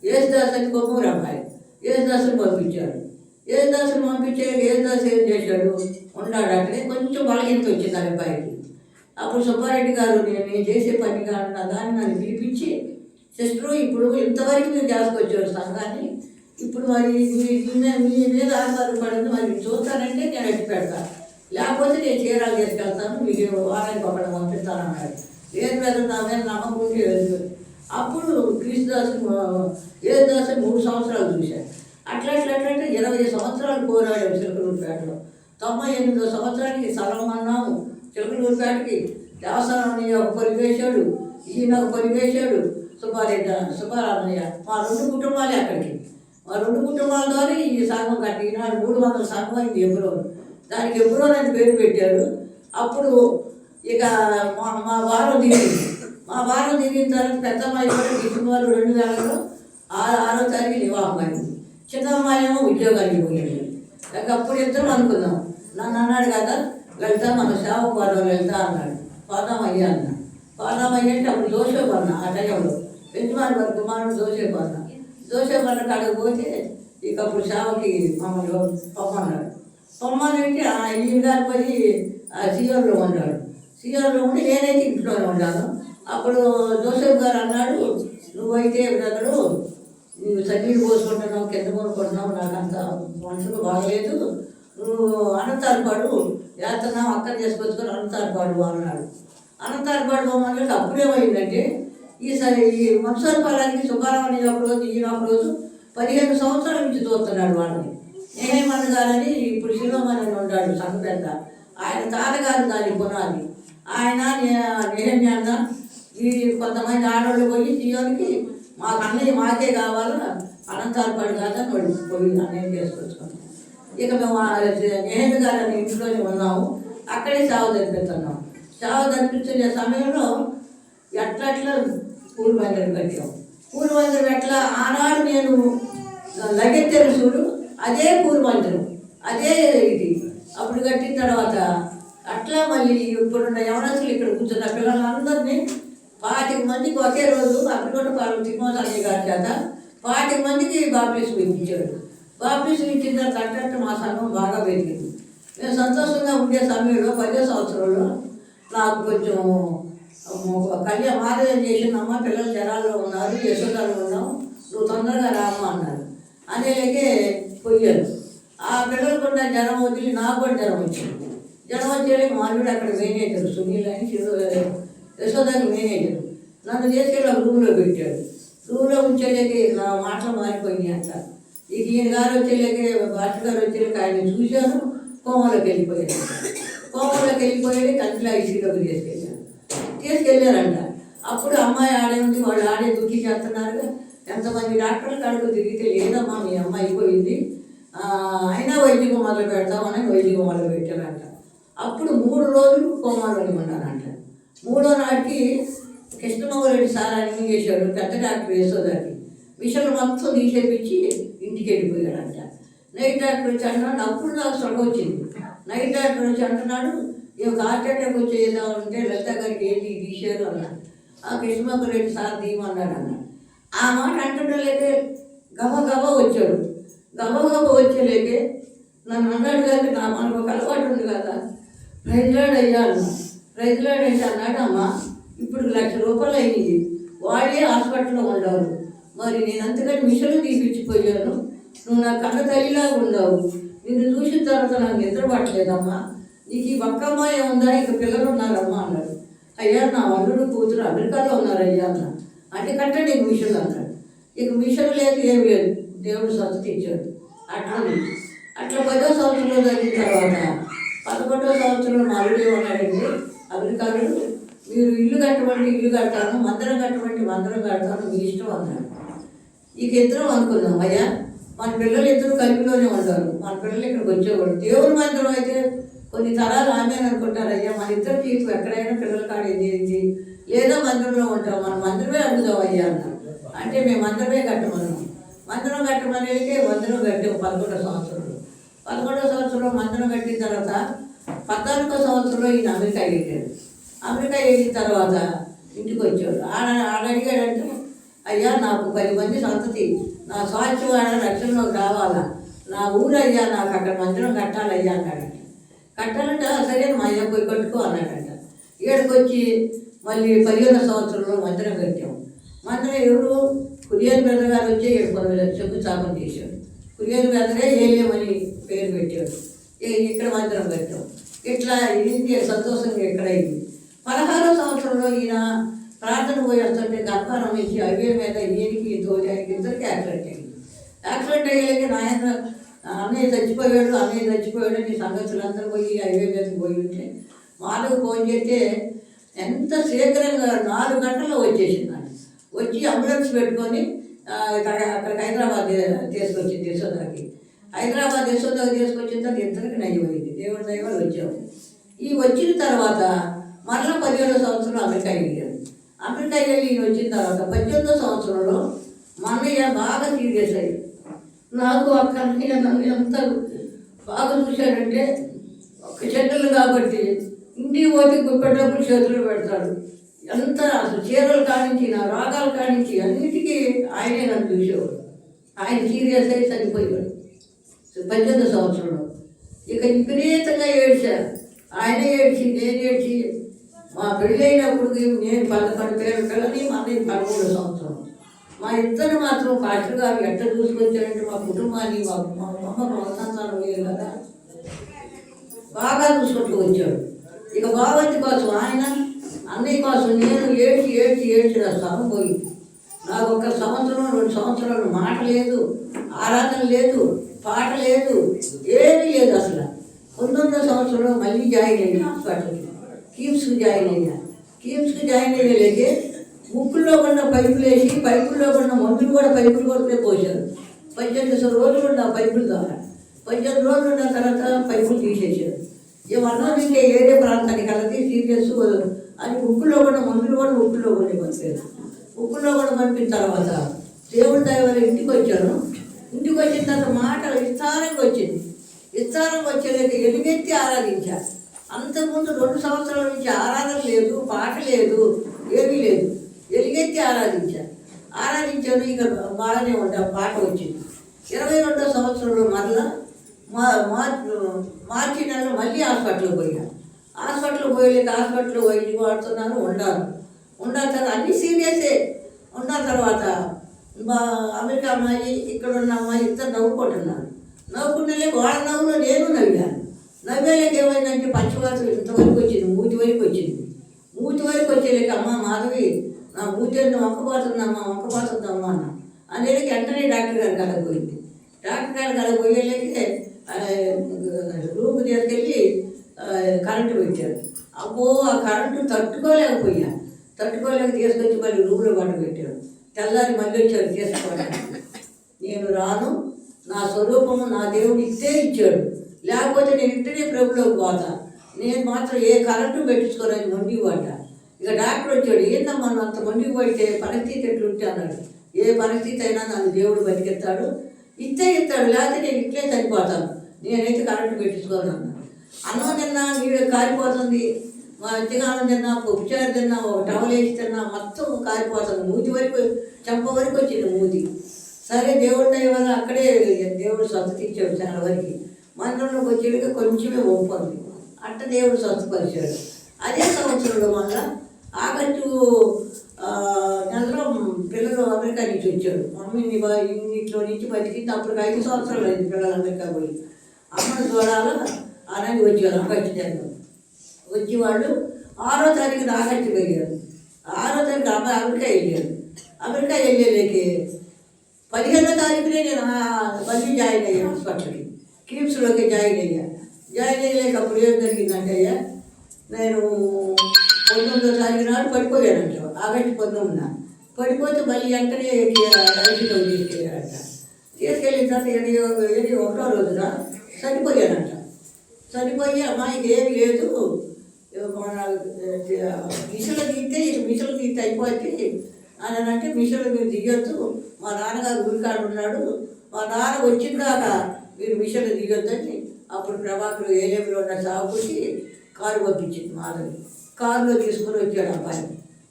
యేసుదాసుని కొమ్మూరు అబ్బాయి యేసుదాసుని పంపించాడు. యేసుదాసుని యేసుదాసు ఏం చేశాడు, ఉన్నాడు అక్కడే. కొంచెం బలహీనత వచ్చింది ఆ అబ్బాయికి. అప్పుడు సుబ్బారెడ్డి గారు నేను చేసే పని కాకుండా దాన్ని నన్ను పిలిపించి, సిస్టరు ఇప్పుడు ఇంతవరకు మీరు చేసుకొచ్చారు సంఘాన్ని, ఇప్పుడు మరి మీ మీద ఆధారపడింది, మరి చూస్తానంటే నేను ఎట్టి పెడతాను, లేకపోతే నేను చీరాలు చేసుకెళ్తాను, మీకు వారానికి ఒకటి పంపిస్తాను అన్నాడు. ఏది మీద నా మీద నమ్మకం ఉంటే వెళ్తుంది. అప్పుడు యేసుదాసు 3 సంవత్సరాలు చూశాను. అట్లా 20 సంవత్సరాలు పోరాడాడు చిలకలూరుపేటలో. 98వ సంవత్సరానికి స్థలం అన్నాము చిలకలూరుపేటకి. దేవస్థానం ఒక పరివేశాడు, ఈయన ఒక పరివేశాడు, సుబ్బారన్నయ్య. మా 2 కుటుంబాలే అక్కడికి. మా 2 కుటుంబాల ద్వారా ఈ సంఘం కట్టి ఈనాడు 300 సంఘం అయింది ఎబ్రోన్. దానికి ఎబ్రోన్ అని పేరు పెట్టారు. అప్పుడు ఇక మా వారం దిగింది. మా వారం దిగిన తర్వాత పెద్దమ్మాయి కూడా డిసెంబర్ 2000లో 6వ తారీఖు వివాహం అయింది. చిన్నమ్మాయి ఏమో ఉద్యోగానికి పోయింది. ఇక అప్పుడు ఇద్దరం అనుకున్నాం. నన్ను అన్నాడు కదా, లలిత మన సేవకు పోదాం లలిత అన్నాడు. పోదామయ్యా అన్నాడు. పోదామయ్య అంటే అప్పుడు జోసేపు అన్న ఆ టైంలో పెంచుమారి వారి కుమారుడు జోసేపు అన్న. జోసేపు అన్న కాడికి పోతే ఇక అప్పుడు సేవకి మమ్మల్ని పొమ్మన్నాడు. పొమ్మనంటే ఈయన గారు పోయి సీఆర్లో ఉన్నాడు. సీఆర్లో ఉండి నేనైతే ఇంట్లోనే ఉన్నాను. అప్పుడు జోసేఫ్ గారు అన్నాడు, నువ్వైతే బ్రదరు నువ్వు సన్నీళ్ళు పోసుకుంటున్నావు, కింద కొనుక్కుంటున్నావు, నాకు అంత మనసుకు బాగలేదు, నువ్వు అనంతారపాడు వేస్తున్నావు, అక్కడ చేసుకొచ్చుకొని అనంతారపాడు అన్నాడు. అనంతారపాడు పోమని అప్పుడేమైందంటే ఈసారి ఈ మనసరపాలకి సుబ్బారావు ఒకరోజు ఈయన ఒకరోజు 15 సంవత్సరాల నుంచి చూస్తున్నాడు వాళ్ళని. నేహేమన్న గారని ఇప్పుడు శిలోమని ఉన్నాడు సంఘ పెద్ద. ఆయన తాతగారు దాని పునాది. ఆయన నేహమ్యాన్న ఈ కొంతమంది ఆడవాళ్ళు పోయి సీయోనికి మాకు అన్నయ్య మాకే కావాలా అనంతారపాడు కాదని వాళ్ళు పోయి అన్నయ్య చేసుకొచ్చుకున్నాం. ఇక మేము నేహమ్య గారు ఇంట్లోనే ఉన్నాము. అక్కడే సేవ జరిపిస్తున్నాం. సేవ జరిపించే సమయంలో ఎట్లా పూలు మందిరం కట్టాం. పూలు మందిరం ఎట్లా ఆనాడు నేను లగెత్తాను చూడు, అదే పూలు మందిరం, అదే ఇది. అప్పుడు కట్టిన తర్వాత అట్లా మళ్ళీ ఇప్పుడున్న యవనస్తులు ఇక్కడ కూర్చున్న పిల్లలందరినీ 25 మందికి ఒకే రోజు అప్పటికొండపాలెం తిమ్మోసాని గారి చేత 25 మందికి బాప్టిజం ఇప్పించాడు. బాప్టిజం ఇచ్చిన తర్వాత మా సంఘం బాగా పెరిగింది. మేము సంతోషంగా ఉండే సమయంలో 10వ సంవత్సరంలో నాకు కొంచెం మాదయం చేసిందమ్మ, పిల్లలు జ్వరాల్లో ఉన్నారు, యశోదాలు ఉన్నాము, నువ్వు తొందరగా రామ్మ అన్నారు. అనేలాగే పోయారు. ఆ పిల్లలకు ఉన్న జ్వరం వదిలి నాకు కూడా జ్వరం వచ్చింది. జ్వరం వచ్చేలాగా మాల్యుడు అక్కడ మేనేజర్ సునీల్ అని యశోదాకి మేనేజర్ నన్ను తీసుకెళ్ళి ఒక రూమ్లో పెట్టాడు. రూమ్లో ఉంచేలాగే నా మాటలు మారిపోయినాయి అంట. ఇక ఈయన గారు వచ్చేలాగే భాష గారు వచ్చేలాక ఆయన చూశాను, కోమలోకి వెళ్ళిపోయాడు. కోమలోకి వెళ్ళిపోయాడు, కంటిలో ఐసీలోకి తీసుకెళ్ళారంట. అప్పుడు అమ్మాయి ఆడే ఉంది, వాళ్ళు ఆడే దుఃఖి చేస్తున్నారు. ఎంతమంది డాక్టర్లు కడుపు తిరిగితే లేదమ్మా మీ అమ్మాయి అయిపోయింది, అయినా వైద్యం మొదలు పెడతామని వైద్యం మొదలు పెట్టారంట. అప్పుడు 3 రోజులు కోమాలోని ఉన్నారంట. 3వ నాటికి కృష్ణమోహరెడ్డి సార్ అని చేశాడు, పెద్ద డాక్టర్ యశోదాకి. మిషన్లు మొత్తం తీసేపించి ఇంటికి వెళ్ళిపోయాడంట. నైట్ డాక్టర్ వచ్చి అంటున్నాడు, అప్పుడు నాకు సొగ వచ్చింది. నైట్ డాక్టర్ వచ్చి అంటున్నాడు, ఇక హార్ట్ అటాక్ వచ్చేద్దామంటే లలిత గారికి ఏంటి తీశారు అన్నా. ఆ కృష్ణమోహన్ రెడ్డి సార్ తీయమన్నాడు అన్న. ఆ మాట అంటుండలేకే గబగబా వచ్చాడు. గబగబా వచ్చేలేకే నన్ను అన్నాడు కానీ మనకు ఒక అలవాటు ఉంది కదా, ప్రైజ్లాడ్ అయ్యా అన్న. ప్రైజ్లాడ్ అయితే అన్నాడు, అమ్మ ఇప్పుడు ₹1,00,000 అయింది, వాళ్ళే హాస్పిటల్లో ఉండవు, మరి నేను అంతకని మిషన్లు తీపిచ్చిపోయాను, నువ్వు నా కన్న తల్లిలాగా ఉండవు, నిన్ను చూసిన తర్వాత నాకు నిద్ర పట్టలేదమ్మా, నీకు ఈ ఒక్కమ్మాయి ఉందా, ఇక పిల్లలు ఉన్నారమ్మా అన్నాడు. అయ్యా నా అల్లుడు కూతురు అమెరికాలో ఉన్నారయ్యా అన్న. అంటే కట్ట నీకు మిషన్ అన్నాడు. ఇక మిషన్ లేదు, ఏం లేదు, దేవుడు స్వస్థత ఇచ్చాడు. అట్లా 10వ సంవత్సరంలో జరిగిన తర్వాత 11వ సంవత్సరంలో మా అల్లుడు ఏమన్నాడండి, అమెరికాలో మీరు ఇల్లు కట్టమంటే ఇల్లు కడతాను, మందిరం కట్టమంటే మందిరం కడతాను, మీ ఇష్టం అన్నాడు. ఇక ఇద్దరం అనుకున్నాం, అయ్యా మన పిల్లలు ఇద్దరు కలిపిలోనే ఉంటారు, మన పిల్లలు ఇక్కడికి వచ్చేవాడు, దేవుని మందిరం అయితే కొన్ని తరాలు ఆమె అనుకుంటారు, అయ్యా మన ఇద్దరు తీర్పు ఎక్కడైనా పిల్లల కాడ ఏంటి లేదా మందిరంలో ఉంటాం, మన మందిరమే అడుగుదాం అయ్యా అన్నాడు. అంటే మేము మందిరమే కట్టమన్నాం. మందిరం కట్టమని మందిరం కట్టాము 11వ సంవత్సరంలో. 11వ సంవత్సరంలో మందిరం కట్టిన తర్వాత 14వ సంవత్సరంలో ఈయన అమెరికా వెళ్ళాడు. అమెరికా వెళ్ళిన తర్వాత ఇంటికి వచ్చాడు. ఆడ అడిగాడంటే, అయ్యా నాకు 10 మంది సంతతి, నా స్వాచ్ఛవాడ రక్షణలోకి రావాలా, నా ఊరు అయ్యా, నాకు అక్కడ మందిరం కట్టాలయ్యా అన్నాడంట. కట్టాలంటే సరే మా అయ్యా పోయి కట్టుకో అన్నాడంట. ఏడుకు వచ్చి మళ్ళీ 15వ సంవత్సరంలో మందిరం కట్టాము. మందిరం ఎవరు కురియన్ బ్రదర్ గారు వచ్చి 7 శంకుస్థాపన చేశాడు. కురియన్ బ్రదరే ఏలేమని పేరు పెట్టాడు. ఇక్కడ మందిరం కట్టాం. ఇట్లా ఇది సంతోషంగా ఎక్కడైంది. 16వ సంవత్సరంలో ఈయన ప్రార్థన పోయి వస్తుంటే గర్భారం నుంచి హైవే మీద ఈయనకి తోలికి ఇద్దరికి యాక్సిడెంట్ అయ్యింది. యాక్సిడెంట్ అయ్యేకి నాయన అన్నయ్య చచ్చిపోయాడు నీ సంగతులు అందరూ పోయి హైవే మీదకి పోయి ఉంటే మాధవ్ ఫోన్ చేస్తే ఎంత శీఘ్రంగా 4 గంటల్లో వచ్చేసిందండి. వచ్చి అంబులెన్స్ పెట్టుకొని అక్కడికి హైదరాబాద్ తీసుకొచ్చింది. యశోదాకి హైదరాబాద్ యశోదాకి తీసుకొచ్చిన తర్వాత ఇద్దరికి నయ్యమైంది. దేవుడి దైవాలు వచ్చాము. ఈ వచ్చిన తర్వాత మరలా 15వ సంవత్సరంలో అమెరికా వెళ్ళాడు. అమెరికా వెళ్ళి ఈయన వచ్చిన తర్వాత 18వ సంవత్సరంలో మా అన్నయ్య బాగా సీరియస్ అయ్యి నాకు అక్కడికి నన్ను ఎంత బాగా చూశాడంటే, ఒక్క చెడ్డలు కాబట్టి ఇంటికి పోతే డబ్బులు చేతులు పెడతాడు. ఎంత అసలు చీరలు కానించి నా రాగాలు కానించి అన్నిటికీ ఆయనే నన్ను చూసేవాడు. ఆయన సీరియస్ అయ్యి చనిపోయాడు 18వ సంవత్సరంలో. ఇక విపరీతంగా ఏడ్చారు. ఆయన ఏడ్చి నేను ఏడ్చి మా పెళ్ళి అయినప్పుడు నేను 11 పిల్లలని మా అన్నయ్య 13వ సంవత్సరం. మా ఇద్దరు మాత్రం పాస్టర్ గారు ఎట్లా చూసుకొచ్చారంటే మా కుటుంబాన్ని మా అమ్మ ప్రోత్సాహం లేదు కదా, బాగా చూసుకుంటూ వచ్చాడు. ఇక బావతి కోసం ఆయన, అన్నయ్య కోసం నేను ఏడ్చి నా స్థలం పోయింది. నాకు 1 సంవత్సరం 2 సంవత్సరాలు మాట లేదు, ఆరాధన లేదు, పాట లేదు, ఏమీ లేదు అసలు. 19వ సంవత్సరంలో మళ్ళీ జాయిన్ అయ్యాను హాస్పిటల్కి. కీమ్స్కి జాయిన్ అయ్యేలేకే ముక్కుల్లో కొన్న పైపులు వేసి పైపుల్లో కొన్న మందులు కూడా పైపులు కొట్టే పోసారు. 18 రోజులు ఉన్న పైపుల ద్వారా 18 రోజులు ఉన్న తర్వాత పైపులు తీసేసారు. ఏమన్నా ఇంకా ఏరే ప్రాంతానికి అలాగే సీరియస్ అని ముక్కుల్లో కూడా మందులు కూడా ముక్కుల్లో కొన్ని పంపారు. ముక్కుల్లో కూడా పంపిన తర్వాత దేవుడి దైవాలు ఇంటికి వచ్చాను. ఇంటికి వచ్చిన తర్వాత మాట విస్తారంగా వచ్చింది. విస్తారంగా వచ్చేలేక ఎలుగెత్తి ఆరాధించారు. అంతకుముందు 2 సంవత్సరాల నుంచి ఆరాధన లేదు, పాట లేదు, ఏమీ లేదు. ఎలుగెత్తి ఆరాధించాను. ఇక బాగానే ఉంటా. పాట వచ్చింది. 22వ సంవత్సరంలో మరలా మార్చి నెలలో మళ్ళీ హాస్పిటల్కి పోయాను. హాస్పిటల్కి పోయలేక హాస్పిటల్లో వైద్యం వాడుతున్నాను. ఉండాలి తర్వాత అన్నీ సీరియసే. ఉన్న తర్వాత మా అమెరికా అమ్మాయి ఇక్కడ ఉన్న అమ్మాయి ఇద్దరు నవ్వుకుంటే వాళ్ళ నవ్వులో నేను నవ్వేలేక ఏమైందంటే పచ్చివాసన ఇంతవరకు వచ్చింది, మూతి వరకు వచ్చేలేక అమ్మ మాధవి నా మూతిని వంకపోతుందమ్మా అన్న అనేది వెంటనే డాక్టర్ గారి కళకు పోయింది. డాక్టర్ గారి కళకు పోయేలేకే రూమ్ తీసుకెళ్ళి కరెంటు పెట్టారు. అబ్బో ఆ కరెంటు తట్టుకోలేక తీసుకొచ్చి మళ్ళీ రూమ్లో పెట్టారు. తెల్లారి మళ్ళీ వచ్చారు తీసుకోవడానికి. నేను రాను, నా స్వరూపము నా దేవుడు ఇచ్చాడు, లేకపోతే నేను ఇంటనే ప్రభులోకి పోతా, నేను మాత్రం ఏ కరెంటు పెట్టించుకోరని మొండికి పడ్డా. ఇక డాక్టర్ వచ్చాడు, ఏందమ్మా అంత మొండికి పడితే పరిస్థితి ఎట్లుంటే అన్నాడు. ఏ పరిస్థితి అయినా నన్ను దేవుడు బతికెత్తాడు, ఇస్తాడు, లేకపోతే నేను ఇట్లే చనిపోతాను, నేనైతే కరెంటు పెట్టించుకోను అన్నాను. అన్నం తిన్నా నీళ్ళు కారిపోతుంది, మజ్జిగానం తిన్నా, పప్పుచారు తిన్నా, ఒక టవల్ వేసి తిన్నా మొత్తం కారిపోతుంది, మూతి వరకు చెంప వరకు వచ్చింది మూతి. సరే దేవుడి దయ వల్ల అక్కడే దేవుడు స్వస్థత ఇచ్చాడు చాలా వరకు. మందిరంలోకి వచ్చేటిగా కొంచెమే ఒప్పుంది, అట్ట దేవుడు స్వస్థపరిచాడు. అదే సంవత్సరంలో మళ్ళా ఆగస్టు నెలలో పిల్లలు అమెరికా నుంచి వచ్చాడు. మమ్మీని ఇంట్లో నుంచి బతికింది. అప్పుడు 5 సంవత్సరాలు అయింది పిల్లలు అమెరికా పోయి. అమ్మను చూడాల అనేది వచ్చారు ఆగస్టు నెలలో. వచ్చి వాళ్ళు 6వ తారీఖున ఆగస్టు వెళ్ళారు. 6వ తారీఖు అమెరికా వెళ్ళారు. అమెరికా వెళ్ళేలేకి 15వ తారీఖునే నేను మళ్ళీ జాయిన్ అయ్యాను హాస్పిటల్కి, కిమ్స్లోకి జాయిన్ అయ్యాను. జాయిన్ అయ్యలేక అప్పుడు ఏం జరిగిందంటే అయ్యా, నేను 19వ తారీఖు నాడు పడిపోయానంట. ఆగస్టు 19న పడిపోతే మళ్ళీ వెంటనే ఐసీలోకి తీసుకెళ్ళారంట. తీసుకెళ్ళిన తర్వాత 21వ రోజున చనిపోయానంట. చనిపోయి అమ్మాయికి ఏమి లేదు, మన మిషన్లు తీస్తే అయిపోద్ది అని అంటే మిషన్లు మీరు దిగొద్దు, మా నాన్నగారు ఊరికాడు ఉన్నాడు, మా నాన్న వచ్చిందాక మీరు మిషన్లు దిగొద్దని అప్పుడు ప్రభాకర్ ఏలేపులో ఉన్న సాగుకి కారు పంపించింది మాధవి. కారులో తీసుకొని వచ్చాడు అబ్బాయి.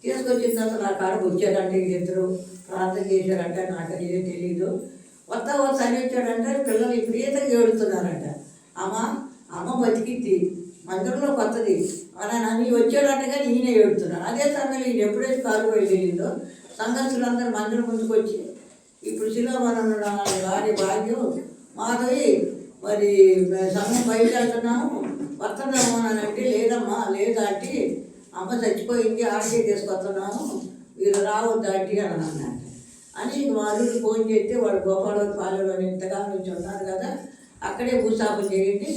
తీసుకొచ్చిన తర్వాత నా కారుకు వచ్చాడంటే ఇద్దరు ప్రార్థన చేశారంట, నాకు అదే తెలీదు. వస్తా అని వచ్చాడంటే పిల్లలు విపరీతంగా ఏడుతున్నారంట. అమ్మ బతికిద్ది, మందిరంలో కొత్తది అని వచ్చాడంట, కానీ ఈయన ఏడుతున్నాడు. అదే సమయంలో ఈయన ఎప్పుడైతే కారు వెళ్ళిందో సంఘస్థులందరూ మందిరం ముందుకు వచ్చి ఇప్పుడు శిలోమనం వారి భాగ్యం మాధవి మరి సంఘం బయట వెళ్తున్నాము వస్తున్నాము అని అంటే, లేదమ్మా లేదా అంటే అమ్మ చచ్చిపోయింది ఆడికే తీసుకొస్తున్నాము వీళ్ళు రావద్దు ఆంటీ అని అన్నట్టు అని వాళ్ళు ఫోన్ చేస్తే వాడు గోపాలవారి పాలెలో ఇంతకాలం నుంచి ఉన్నారు కదా, అక్కడే భూస్థాపన చేయండి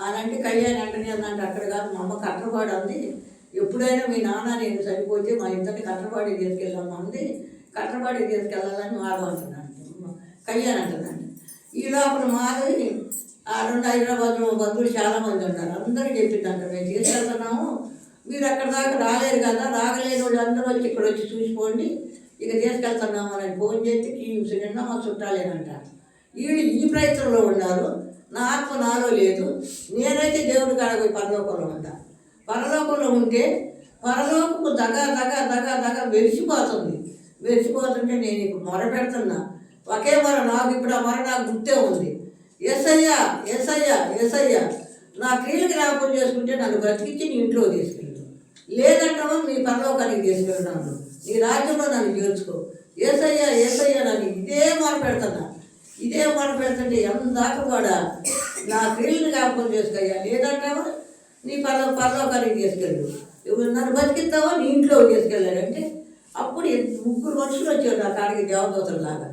అని అంటే కళ్యాణి వెంటనే ఉందంటే అక్కడ కాదు మా అమ్మ కట్టపాడు ఉంది, ఎప్పుడైనా మీ నాన్న నేను చనిపోతే మా ఇద్దరిని కట్టపాడికి తీసుకెళ్ళాము అంది, కట్టపాడికి తీసుకెళ్ళాలని మాధవ్ అంటున్నాను, కళ్యాణి అంటున్నాను. ఈ లోపల మాధవి హైదరాబాద్లో బంధువులు చాలామంది ఉన్నారు, అందరూ చెప్పిందంట మేము తీసుకెళ్తున్నాము, మీరు అక్కడ దాకా రాలేరు కదా, రాగలేని వాళ్ళు అందరూ వచ్చి ఇక్కడ వచ్చి చూసిపోండి, ఇక తీసుకెళ్తున్నాము అని ఫోన్ చేస్తే కీమ్స్ నిన్న మా చుట్టాలేనంట. వీళ్ళు ఈ ప్రయత్నంలో ఉన్నారు, నా ఆత్మ నాలో లేదు, నేనైతే దేవుడి కాడ పోయి పరలోకంలో ఉంటా. పరలోకంలో ఉంటే పరలోకము దగా వెలిసిపోతుంటే నేను ఇప్పుడు మొర పెడుతున్నా, ఒకే మొర నాకు ఇప్పుడు ఆ మొర నాకు గుర్తే ఉంది, ఏసయ్యా ఏసయ్యా ఏసయ్యా నా క్రియలకు జ్ఞాపకం చేసుకుంటే నన్ను బ్రతికించి నీ ఇంట్లో తీసుకెళ్ళు, లేదంటావో నీ పరలోకానికి తీసుకెళ్ళినాను, నీ రాజ్యంలో నన్ను చేర్చుకో, ఏసయ్యా ఏసయ్యా నన్ను ఇదే మొర పెడుతుంటే ఎందాకా కూడా నా క్రియలను జ్ఞాపకం చేసుకోయ్యా, లేదంటావా నీ పరలోకానికి తీసుకెళ్ళు, నన్ను బతికిస్తావో నీ ఇంట్లో తీసుకెళ్ళాడంటే అప్పుడు 3 మనుషులు వచ్చారు నా కాడికి దేవదూతలాగా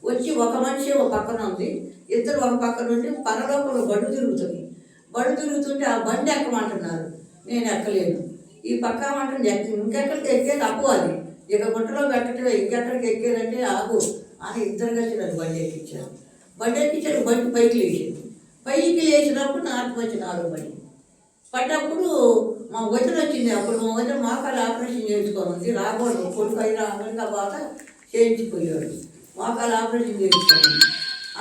వచ్చి, ఒక మనిషి ఒక పక్కన ఉంది, ఇద్దరు ఒక పక్కన ఉండి పరలోకంలో బండి తిరుగుతుంటే ఆ బండి ఎక్కమంటున్నారు, నేను ఎక్కలేను, ఈ పక్క మంటుంది ఇంకెక్కడికి ఎక్కేది అపోవాలి, ఇక గుట్టలో పెట్టడమే, ఇంకెక్కడికి ఎక్కేదంటే ఆగు అని ఇద్దరు కలిసి నన్ను బండి ఎక్కించారు. బండి పైకి లేచినప్పుడు నా ఆత్మ వచ్చి నాలుగు పడ్డప్పుడు మా వదిన వచ్చింది. అప్పుడు మా వదిన మోకాలు ఆపరేషన్ చేయించుకొని ఉంది, రాకూడదు, కొడుకు అయినా అమెరికా బాధ చేయించిపోయాడు, మోకాలు ఆపరేషన్ చేయించుకోండి,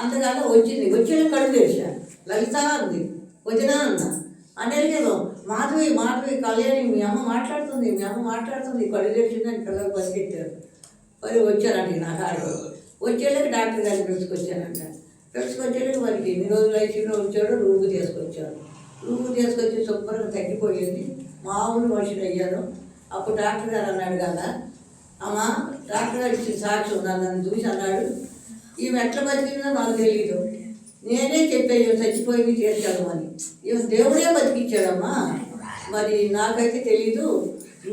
అంతకాలం వచ్చిన కళ్ళు తెరిచాను, లలిత అంది, వదిన అన్న అనేది మాధవి కళ్యాణి మీ అమ్మ మాట్లాడుతుంది కళ్ళు తెరిచిందని పిల్లలు పరిగెత్తారు. మరి వచ్చారంట నా కాడికి, వచ్చేళ్ళకి డాక్టర్ గారిని పిలుచుకొచ్చానంట. పిలుచుకొచ్చేళ్ళకి వారికి 2 రోజులు ఐసీలో ఉంచాడు, రూమ్ తీసుకొచ్చి శుభ్రంగా తగ్గిపోయింది, మామూలు మనుషులు అయ్యారు. అప్పుడు డాక్టర్ గారు అన్నాడు కదా, అమ్మా డాక్టర్ గారు ఇచ్చిన సాక్షి ఉన్నాను, నన్ను చూసి అన్నాడు, ఈమె ఎట్లా బతికిందో నాకు తెలీదు, నేనే చెప్పాను చచ్చిపోయింది చేర్చాడమని, ఈమె దేవుడే బతికిచ్చాడమ్మా, మరి నాకైతే తెలీదు,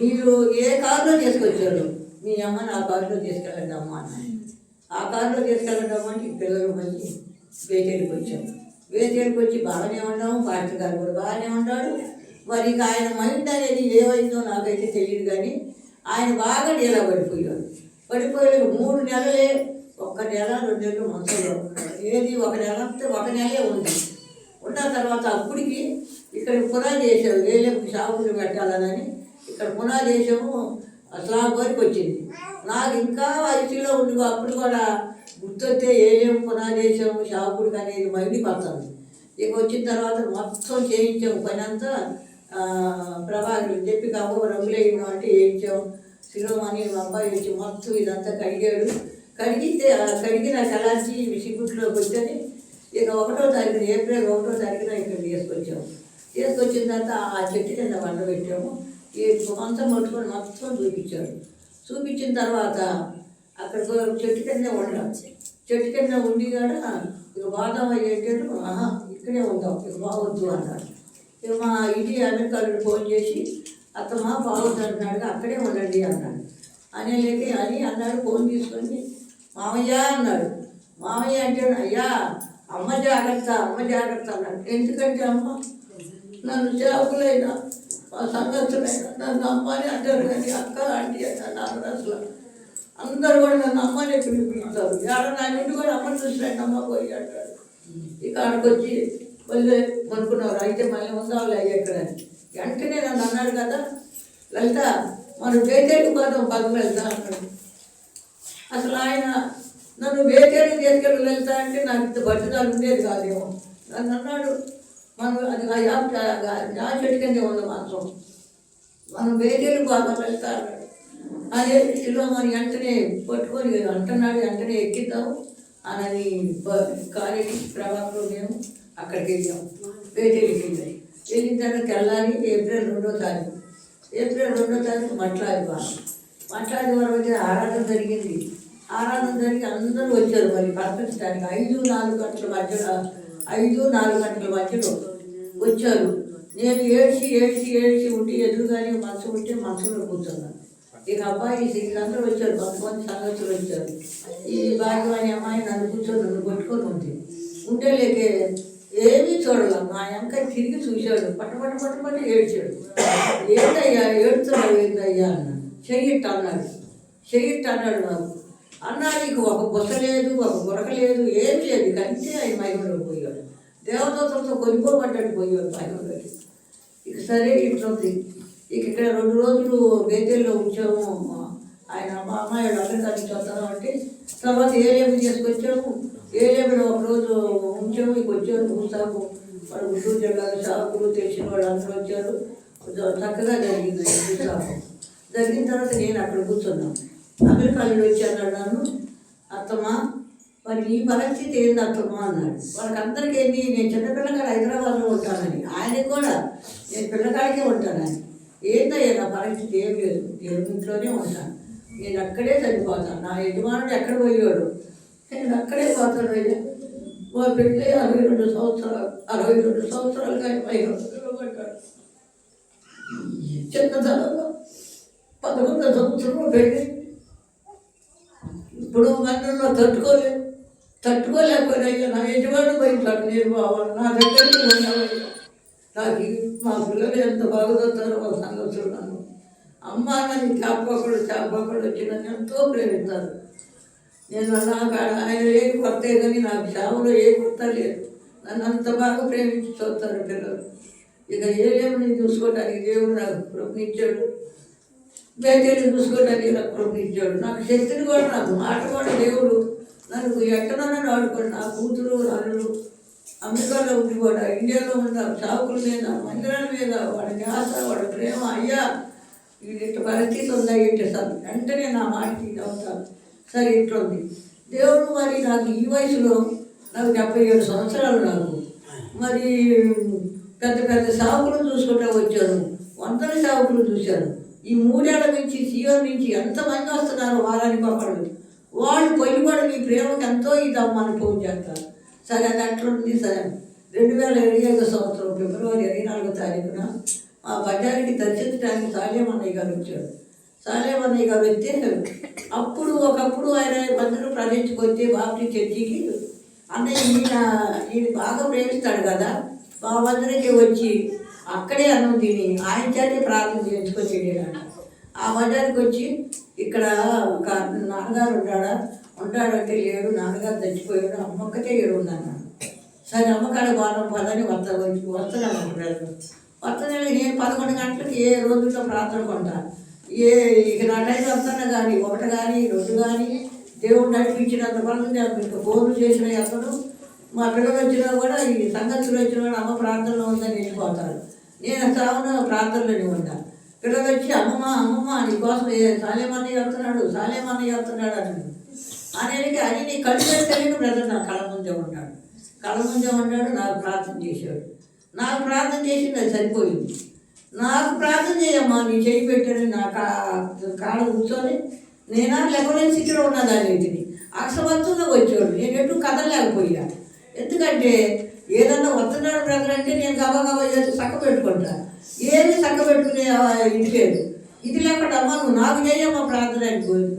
మీరు ఏ కారులో తీసుకొచ్చారు, మీ అమ్మ నా కారులో తీసుకెళ్ళండి అమ్మ అన్నాను. ఆ కారులో తీసుకెళ్ళండి అమ్మ అంటే పిల్లలు మంచి వేచేడికి వచ్చి బాగానే ఉన్నాము, పాస్టర్ గారు కూడా బాగానే ఉన్నాడు. మరి ఇక ఆయన మైండ్ అనేది ఏమైందో నాకైతే తెలియదు, కానీ ఆయన బాగా డీలా పడిపోయాడు. 3 నెలలే, 1 నెల 2 నెలలు మొత్తంలో ఏది 1 నెల అంటే 1 నెలే ఉంది. ఉన్న తర్వాత అప్పటికి ఇక్కడ పునాది చేసాము, వేలేపు షాపులు పెట్టాలని ఇక్కడ పునాది చేసాము, స్లాబ్ వరకు వచ్చింది. నాకు ఇంకా ఐసీలో అప్పుడు కూడా గుర్తొస్తే ఏలేము పునాది చేసాము షాపుడికి అనేది మైండ్కి వస్తుంది. ఇక వచ్చిన తర్వాత మొత్తం చేయించాము పని అంతా. ప్రభాకర్ చెప్పి కాబో రంగులు వేయడం అంటే వేయించాం. శిరోమణి మా అబ్బాయి వచ్చి మొత్తం ఇదంతా కడిగాడు. కడిగిన కలాచి సిగ్గుట్లోకి వచ్చని ఇక 1వ తారీఖున ఏప్రిల్ 1వ తారీఖున ఇక్కడ తీసుకొచ్చాము. తీసుకొచ్చిన తర్వాత ఆ చెట్టు కింద వంట పెట్టాము. ఈ మొత్తం పట్టుకొని మొత్తం చూపించాడు. చూపించిన తర్వాత అక్కడ చెట్టు కిందే ఉండాలి. చెట్టు కింద ఉండి కూడా ఇక బాదం అయ్యేటట్టు ఇక్కడే ఉందాం, ఇక బాగొద్దు అన్నాడు. ఇక మా ఇంటి అమెరికాలో ఫోన్ చేసి అత్తమ్మ బాగొద్దు అంటున్నాడు, అక్కడే ఉండండి అన్నాడు. అనేలేక అని అన్నాడు. ఫోన్ తీసుకొని మామయ్య అన్నాడు. మామయ్య అంటే అయ్యా అమ్మ జాగ్రత్త అన్నాడు. ఎందుకంటే అమ్మ నన్ను చేపలైనా మా సంగతులైనా నన్ను అమ్మని అంటారు, కానీ అక్క ఆంటీ అన్నారు. అసలు అందరూ కూడా నన్ను అమ్మనే పిలిపిస్తారు. ఎవరు నా ఇంటి కూడా అమ్మని చూసినట్టు అమ్మ పోయి అంటాడు. ఇక ఆడికి వచ్చి మళ్ళీ అనుకున్నారు, అయితే మళ్ళీ ఉందాంలే ఎక్కడ. వెంటనే నన్ను అన్నాడు కదా, లలిత మనం బేతేడు పోదాం పదం వెళ్తా అన్నాడు. అసలు ఆయన నన్ను బేతేడు తీసుకెళ్ళి వెళ్తా అంటే నాకు ఇంత బట్టుదాలు ఉండేది కాదేమో. నన్ను అన్నాడు, మనం అది ఆ చెట్టు కిందే ఉంది మాత్రం, మనం బేతేడు పోదాం వెళ్తా అన్నాడు. అదే ఇలా మరి వెంటనే పట్టుకొని అంటున్నాడు. వెంటనే ఎక్కిద్దాము అని కాలేజీ ప్రభావంలో మేము అక్కడికి వెళ్ళాము. బేటేళ్ళకి వెళ్ళిన తర్వాత తెల్లారి ఏప్రిల్ 2వ తారీఖు మట్లాది వారం అయితే ఆరాధన జరిగింది. ఆరాధన జరిగి అందరూ వచ్చారు మరి పర్పించడానికి. 5-4 గంటల మధ్యలో వచ్చారు. నేను ఏడ్చి ఉంటే ఎదురుగానే మనసు ఉంటే మనసులో కూర్చున్నాను. ఇక అబ్బాయి వీళ్ళందరూ వచ్చారు, కొంతమంది సంగతులు వచ్చారు. ఈ భాగ్యవాణి అమ్మాయి నన్ను కొట్టుకొని ఉంటే లేకే ఏమీ చూడలేం. మా వెనక తిరిగి చూశాడు, పట్టపట్ట ఏడ్చాడు. ఏంటయ్యా ఏడుతున్నావు ఏంటయ్యా అన్నాడు. చెయ్యిట్టు అన్నాడు నాకు. అన్నాడు ఇక ఒక బుస లేదు, ఒక గురక లేదు, ఏం లేదు. ఇక అంతే ఆయన మహిమలో పోయాడు. దేవదూతలతో కొనిపోబడ్డాడు పోయాడు మహిమలోకి. ఇక సరే ఇట్లుంది. ఇక ఇక్కడ 2 రోజులు బేతేల్లో ఉంచాము. ఆయన మా అమ్మాయి అమెరికా నుంచి వస్తాను అంటే తర్వాత ఏలేబు చేసుకొచ్చాము. ఏలేబులో 1 రోజు ఉంచాము. ఇక వచ్చారు ముస్తాకు మన గుంటూరు జిల్లాలో షాపులు తెలిసిన వాళ్ళు అందరూ వచ్చారు. చక్కగా జరిగింది ముస్తాకు. జరిగిన తర్వాత నేను అక్కడ కూర్చున్నాను. అమెరికాలో వచ్చి అన్నాడు నన్ను, అత్తమ్మ మరి ఈ పరిస్థితి ఏంది అత్తమ్మ అన్నాడు. వాళ్ళకందరికీ ఏంటి, నేను చిన్నపిల్లకాడ హైదరాబాద్లో ఉంటానని, ఆయనకి కూడా నేను పిల్లకాడికే ఉంటానని. ఏంటయ్యా నా పరిస్థితి ఏం లేదు, దేవుని ఇంట్లోనే ఉంటాను, నేను అక్కడే చనిపోతాను. నా యజమానుడు ఎక్కడ పోయాడు, నేను అక్కడే పోతాను అయ్యా. మా పెళ్ళి 62 సంవత్సరాలు కానీ పైగా పడ్డాడు. చిన్నతనంలో 11వ సంవత్సరంలో పెళ్ళి. ఇప్పుడు గంటల్లో తట్టుకోలేకపోయినా నా యజమానుడు పోయింటాడు. నేను బావాలి నా దగ్గరికి ఉన్నావయ్యా. నాకు మా పిల్లలు ఎంత బాగుతారో వాళ్ళ సంగతులు నన్ను అమ్మ నన్ను చేపకూడదు వచ్చి నన్ను ఎంతో ప్రేమిస్తారు. నేను నాకు ఆయన లేని కొరతే కానీ నాకు సేవలో ఏ కొరత లేదు. నన్ను అంత బాగా ప్రేమించి చూస్తారు పిల్లలు. ఇక ఏ దేవుడిని చూసుకోవడానికి దేవుడు నాకు కృపనిచ్చాడు, బేతేని చూసుకోవడానికి నాకు కృపనిచ్చాడు. నాకు శక్తిని కూడా, నాకు మాట కూడా దేవుడు నన్ను ఎట్టనని ఆడుకోండి. నా కూతురు నన్ను అమెరికాలో ఉంది కూడా, ఇండియాలో ఉన్న షాపుల మీద, మందిరాల మీద వాడి ధ్యాస, వాడి ప్రేమ. అయ్యా ఇటు పరిస్థితి ఉందా ఏంటి సార్ వెంటనే నా మాటకి అవుతాను. సరే ఇట్లుంది దేవుడు. మరి నాకు ఈ వయసులో నాకు 77 సంవత్సరాలు. నాకు మరి పెద్ద షాపులు చూసుకుంటూ వచ్చాను, 100 షాపులు చూశాను. ఈ 3 ఏళ్ల నుంచి సియోన్ నుంచి ఎంతమంది వస్తున్నారు వారానికి ఒకళ్ళు. వాళ్ళు పొయ్యి కూడా మీ ప్రేమకి ఎంతో ఇదమ్మని ఫోన్ చేస్తారు. సరే అది అట్లుంది. సరే 2025 సంవత్సరం ఫిబ్రవరి 24వ తారీఖున మా బజార్కి దర్శించడానికి సాలేమన్నయ్య గారు వచ్చాడు. సాలేమన్నయ్య గారు వస్తే ఒకప్పుడు ఆయన మందిరం ప్రవేశించుకు వస్తే బాప్టి చర్చికి అన్నయ్య ఈయన బాగా ప్రేమిస్తాడు కదా, మా మందిరికి వచ్చి అక్కడే అన్నం తిని ఆయన చేతే ప్రార్థన చేయించుకొని వెళ్ళాడు. ఆ బజార్కి వచ్చి ఇక్కడ ఒక నాన్నగారు ఉంటాడంటే లేడు, నాన్నగారు చచ్చిపోయాడు, అమ్మక్కతే ఏడుందన్నాడు. సరే అమ్మకాడ బాణం పదని వస్తున్నాను అనుకున్నాడు. వస్తున్నాడు. నేను 11 గంటలకి ఏ రోజుల్లో ప్రార్థన కొంటాను. ఇక నా టైం వస్తాను కానీ 1 కానీ 2 కానీ దేవుడు నడిపించినంత పనులు మీకు ఫోన్లు చేసిన అతను మా పిల్లలు వచ్చినా కూడా ఈ సంగతులు వచ్చినా కూడా అమ్మ ప్రార్థనలో ఉందని వెళ్ళిపోతారు. నేను చావున ప్రార్థనలోనే ఉంటాను. పిల్లలు వచ్చి అమ్మమ్మ నీకోసం సాలేమన్నయ్య వెళ్తున్నాడు అని అనేది అని నీ కళ్ళు తెలియని బ్రదర్ నా కళ్ళ ముందే ఉంటాడు. నాకు ప్రార్థన చేశాడు. నాకు ప్రార్థన చేసింది అది సరిపోయింది. నాకు ప్రార్థన చేయమ్మా నీ చేయి పెట్టాను నా కాళ్ళ కూర్చొని నేనా లెవెన్ సిటీలో ఉన్నదాన్ని అక్షవంతంగా వచ్చాడు. నేను ఎటు కదలలేకపోయా. ఎందుకంటే ఏదన్నా వస్తున్నాడు బ్రదర్ అంటే నేను గబగబా చేసి చక్క పెట్టుకుంటాను. ఏమి చక్క పెట్టుకునే ఇది లేదు. ఇది లేకుండా అమ్మ నువ్వు నాకు చేయమ్మా ప్రార్థన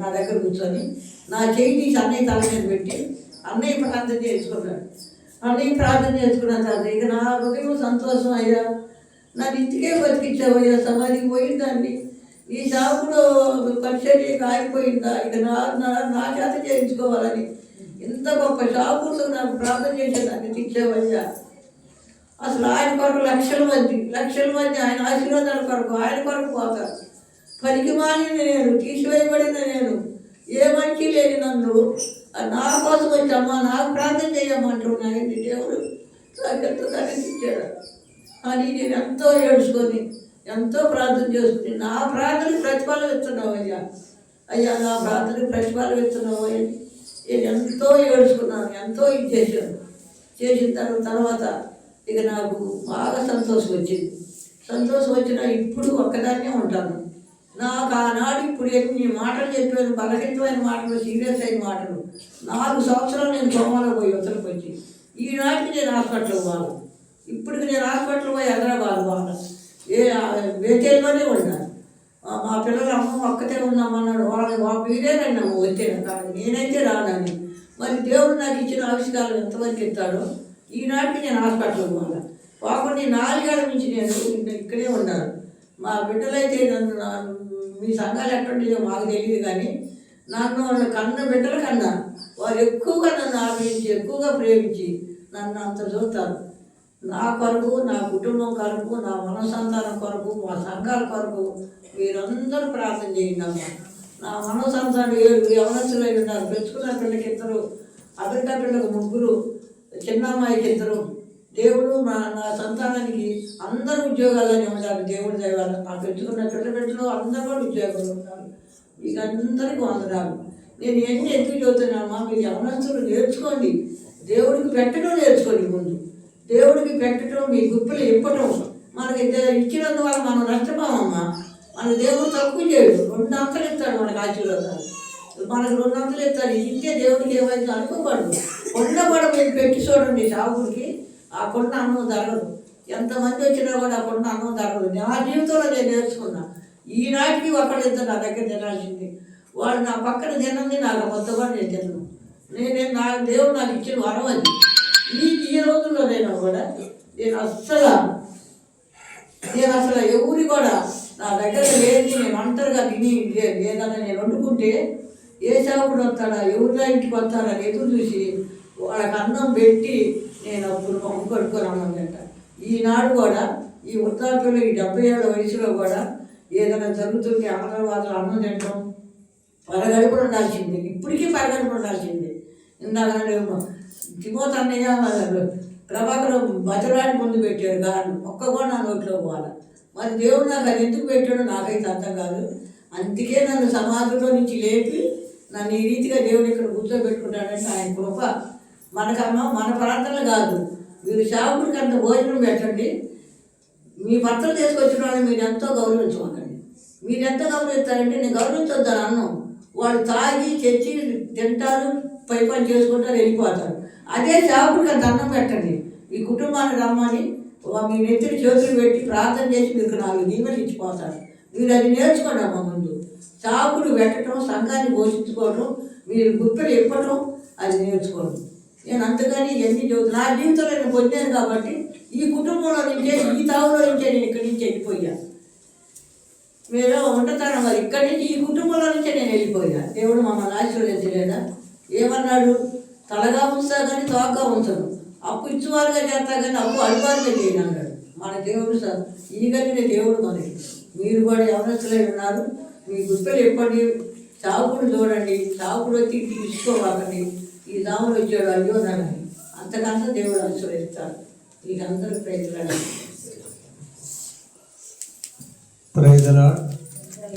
నా దగ్గర కూర్చొని నా చేయి తీసి అన్నయ్య తల మీద పెట్టి అన్నయ్య ప్రార్థన చేసుకున్నాడు. అన్నయ్య ప్రార్థన చేసుకున్న తర్వాత ఇక నా హృదయం సంతోషం అయ్యా, నన్ను ఇంటికే బతికించావయ్యా, సమాధికి పోయిందండి ఈ సాగులో పరిచర్యకు ఆగిపోయిందా, ఇక నా చేత చేయించుకోవాలని ఇంత గొప్ప షాపుతో నాకు ప్రార్థన చేసేదాన్ని తెచ్చేవయ్యా. అసలు ఆయన కొరకు లక్షల మంది ఆయన ఆశీర్వాదాల కొరకు ఆయన కొరకు పోతారు. పనికి మాలిన నేను, తీసివేయబడిన నేను, ఏ మంచి లేని నన్ను నా కోసం వచ్చామ్మా నాకు ప్రార్థన చేయమంటున్నాయండి దేవుడు నాకు ఎంతో కనిపించాడు అని నేను ఎంతో ఏడ్చుకొని ఎంతో ప్రార్థన చేసుకుని నా ప్రార్థనకు ప్రతిఫలం ఇస్తున్నావు అయ్యా నా ప్రార్థనకు ప్రతిఫలం ఇస్తున్నావు అని నేను ఎంతో ఏడ్చుకున్నాను, ఎంతో ఇది చేసిన తర్వాత ఇక నాకు బాగా సంతోషం వచ్చిన ఇప్పుడు ఒక్కదాన్నే ఉంటాను. నాకు ఆనాడు ఇప్పుడు ఎన్ని మాటలు చెప్పాను, బలహీనమైన మాటలు, సీరియస్ అయిన మాటలు. 4 సంవత్సరాలు నేను కోమాలో పోయి ఉత్తరకు వచ్చి ఈనాటికి నేను హాస్పిటల్కి పోవాలి. ఇప్పటికి నేను హాస్పిటల్ పోయి హైదరాబాద్ పోవాలి. వేతేల్లోనే ఉన్నాను. మా పిల్లలు అమ్మ ఒక్కతే ఉన్నామన్నాడు. వాళ్ళు మీరేనండి అమ్మ వచ్చేనా కాదు, నేనైతే రానని. మరి దేవుడు నాకు ఇచ్చిన ఆవిష్కారం ఎంతవరకు ఇస్తాడో ఈనాటికి నేను హాస్పిటల్కి పోవాలి. పోకుండా 4 ఏళ్ళ నుంచి నేను ఇక్కడే ఉన్నాను. మా బిడ్డలైతే నన్ను మీ సంఘాలు ఎక్కడుంటాయో మాకు తెలియదు, కానీ నన్ను కన్న బిడ్డల కన్నా వారు ఎక్కువగా నన్ను ఆదరించి ఎక్కువగా ప్రేమించి నన్ను అంత చూస్తారు. నా కొరకు, నా కుటుంబం కొరకు, నా మనోసంతానం కొరకు, మా సంఘాల కొరకు మీరందరూ ప్రార్థన చేయండి అమ్మ. నా మనోసంతానం 7 యవనస్తులై ఉన్నారు. పెంచుకున్న పిల్లకి 2, అమెరికా పిల్లలకు 3, చిన్న అమ్మాయికి 2. దేవుడు నా సంతానానికి అందరూ ఉద్యోగాలని ఉన్నారు. దేవుడు దైవాలు ఆ పెంచుకున్న పిల్లలు అందరూ కూడా ఉద్యోగాలు ఉన్నారు. ఇక అందరికీ వందనాలు. నేను ఎందుకు చదువుతున్నామా, మీరు యవనస్తులు నేర్చుకోండి, దేవుడికి పెట్టడం నేర్చుకోండి. ముందు దేవుడికి పెట్టడం, మీ గుప్పలు ఇప్పటం. మనకి ఇచ్చినందువల్ల మనం నష్టపోమమ్మా. మన దేవుడు తక్కువ చేయడు, 2 అంతలు ఇస్తాడు మనకు ఆశీర్వాదాలు. మనకు 2 అంతలు ఇస్తాడు. ఇంకే దేవుడికి ఏమైంది అనుకోకూడదు. కొండపడ మీరు పెట్టి చూడండి షాపులకి, ఆ కొండ అన్నం జరగదు. ఎంతమంది వచ్చినా కూడా ఆ కొండ అన్నం జరగదు. నా జీవితంలో నేను నేర్చుకున్నా. ఈనాటికి ఒకళ్ళిద్దరు నా దగ్గర తినాల్సింది. వాళ్ళు నా పక్కన తినంది నాకు మొత్తం కూడా నేను తిన్నాను. నా దేవుడు నాకు ఇచ్చిన వరం అది. ఈ రోజుల్లోనైనా కూడా నేను అసలు ఎవరి కూడా నా దగ్గర లేని నేను ఒంటరిగా తిని ఏదైనా నేను వండుకుంటే ఏ సేవకుడు వస్తాడా, ఎవరిలో ఇంటికి వస్తాడా ఎదురు చూసి వాళ్ళకి అన్నం పెట్టి నేను అప్పుడు మొహం కట్టుకొని అన్నం తింటాను. ఈనాడు కూడా ఈ వృద్ధాప్యంలో ఈ 70 ఏళ్ళ వయసులో కూడా ఏదైనా జరుగుతుంటే ఆంధ్రవాదులు అన్నం తింటాం పరగడుపున ఉండాల్సిందే. ఇప్పటికీ పరగడుపున ఉండాల్సిందే. ఇందాక తిమోతి అన్నయ్య ప్రభాకర్ బజరాడి ముందు పెట్టాడు గాను, ఒక్క కూడా నా నోట్లో పోవాలి. మరి దేవుడు నాకు అది ఎందుకు పెట్టాడో నాకైతే అర్థం కాదు. అందుకే నన్ను సమాధిలో నుంచి లేపి నన్ను ఈ రీతిగా దేవుడు ఇక్కడ కూర్చోబెట్టుకుంటాడంటే ఆయన కృప. మనకమ్మ మన ప్రార్థనలు కాదు, మీరు సేవకుడికి అంత భోజనం పెట్టండి. మీ భర్తలు తీసుకొచ్చిన వాళ్ళు మీరు ఎంతో గౌరవించమండి. మీరు ఎంత గౌరవిస్తారంటే నేను గౌరవించొద్దాను అన్నం. వాళ్ళు తాగి తెచ్చి తింటారు, పై పని చేసుకుంటారు, వెళ్ళిపోతారు. అదే సేవకుడికి అంత అన్నం పెట్టండి. మీ కుటుంబాన్ని రమ్మని మీ నెత్తిని చేతులు పెట్టి ప్రార్థన చేసి మీకు 4 దీవెనలు ఇచ్చిపోతారు. మీరు అది నేర్చుకోండి అమ్మ. ముందు సేవకుడు పెట్టడం, సంఘాన్ని పోషించుకోవడం, మీరు గుప్పెలు ఇప్పటం అది నేర్చుకోండి. నేను అంతగాని ఇవన్నీ చదువుతాను. నా జీవితంలో నేను పొందాను కాబట్టి ఈ కుటుంబంలో నుంచే, ఈ తావులో నుంచే నేను ఇక్కడి నుంచి వెళ్ళిపోయాను. మీరు ఉండతాను మరి ఇక్కడి నుంచి ఈ కుటుంబంలో నుంచే నేను వెళ్ళిపోయాను. దేవుడు మమ్మల్ని ఆశీర్వదించలేదా? ఏమన్నాడు? తలగా ఉంచుతా కానీ తోకగా ఉంచను, అప్పు ఇచ్చువారుగా చేస్తా కానీ అప్పు అడివారుగా చేయను అన్నాడు మన దేవుడు. సార్ ఈగలిగిన దేవుడు మనకి. మీరు కూడా యవనస్తులై ఉన్నారు. మీ గుప్పెలు ఎప్పటి చావుకుడు చూడండి. చావుకుడు వచ్చి తీసుకోవాలండి. ఈ దాములు వచ్చాడు అయ్యో నన్ను అంతకంతా దేవుడు ఆశీర్వదిస్తాడు. మీకు అందరూ ప్రైజ్లాడు. Praise the lord.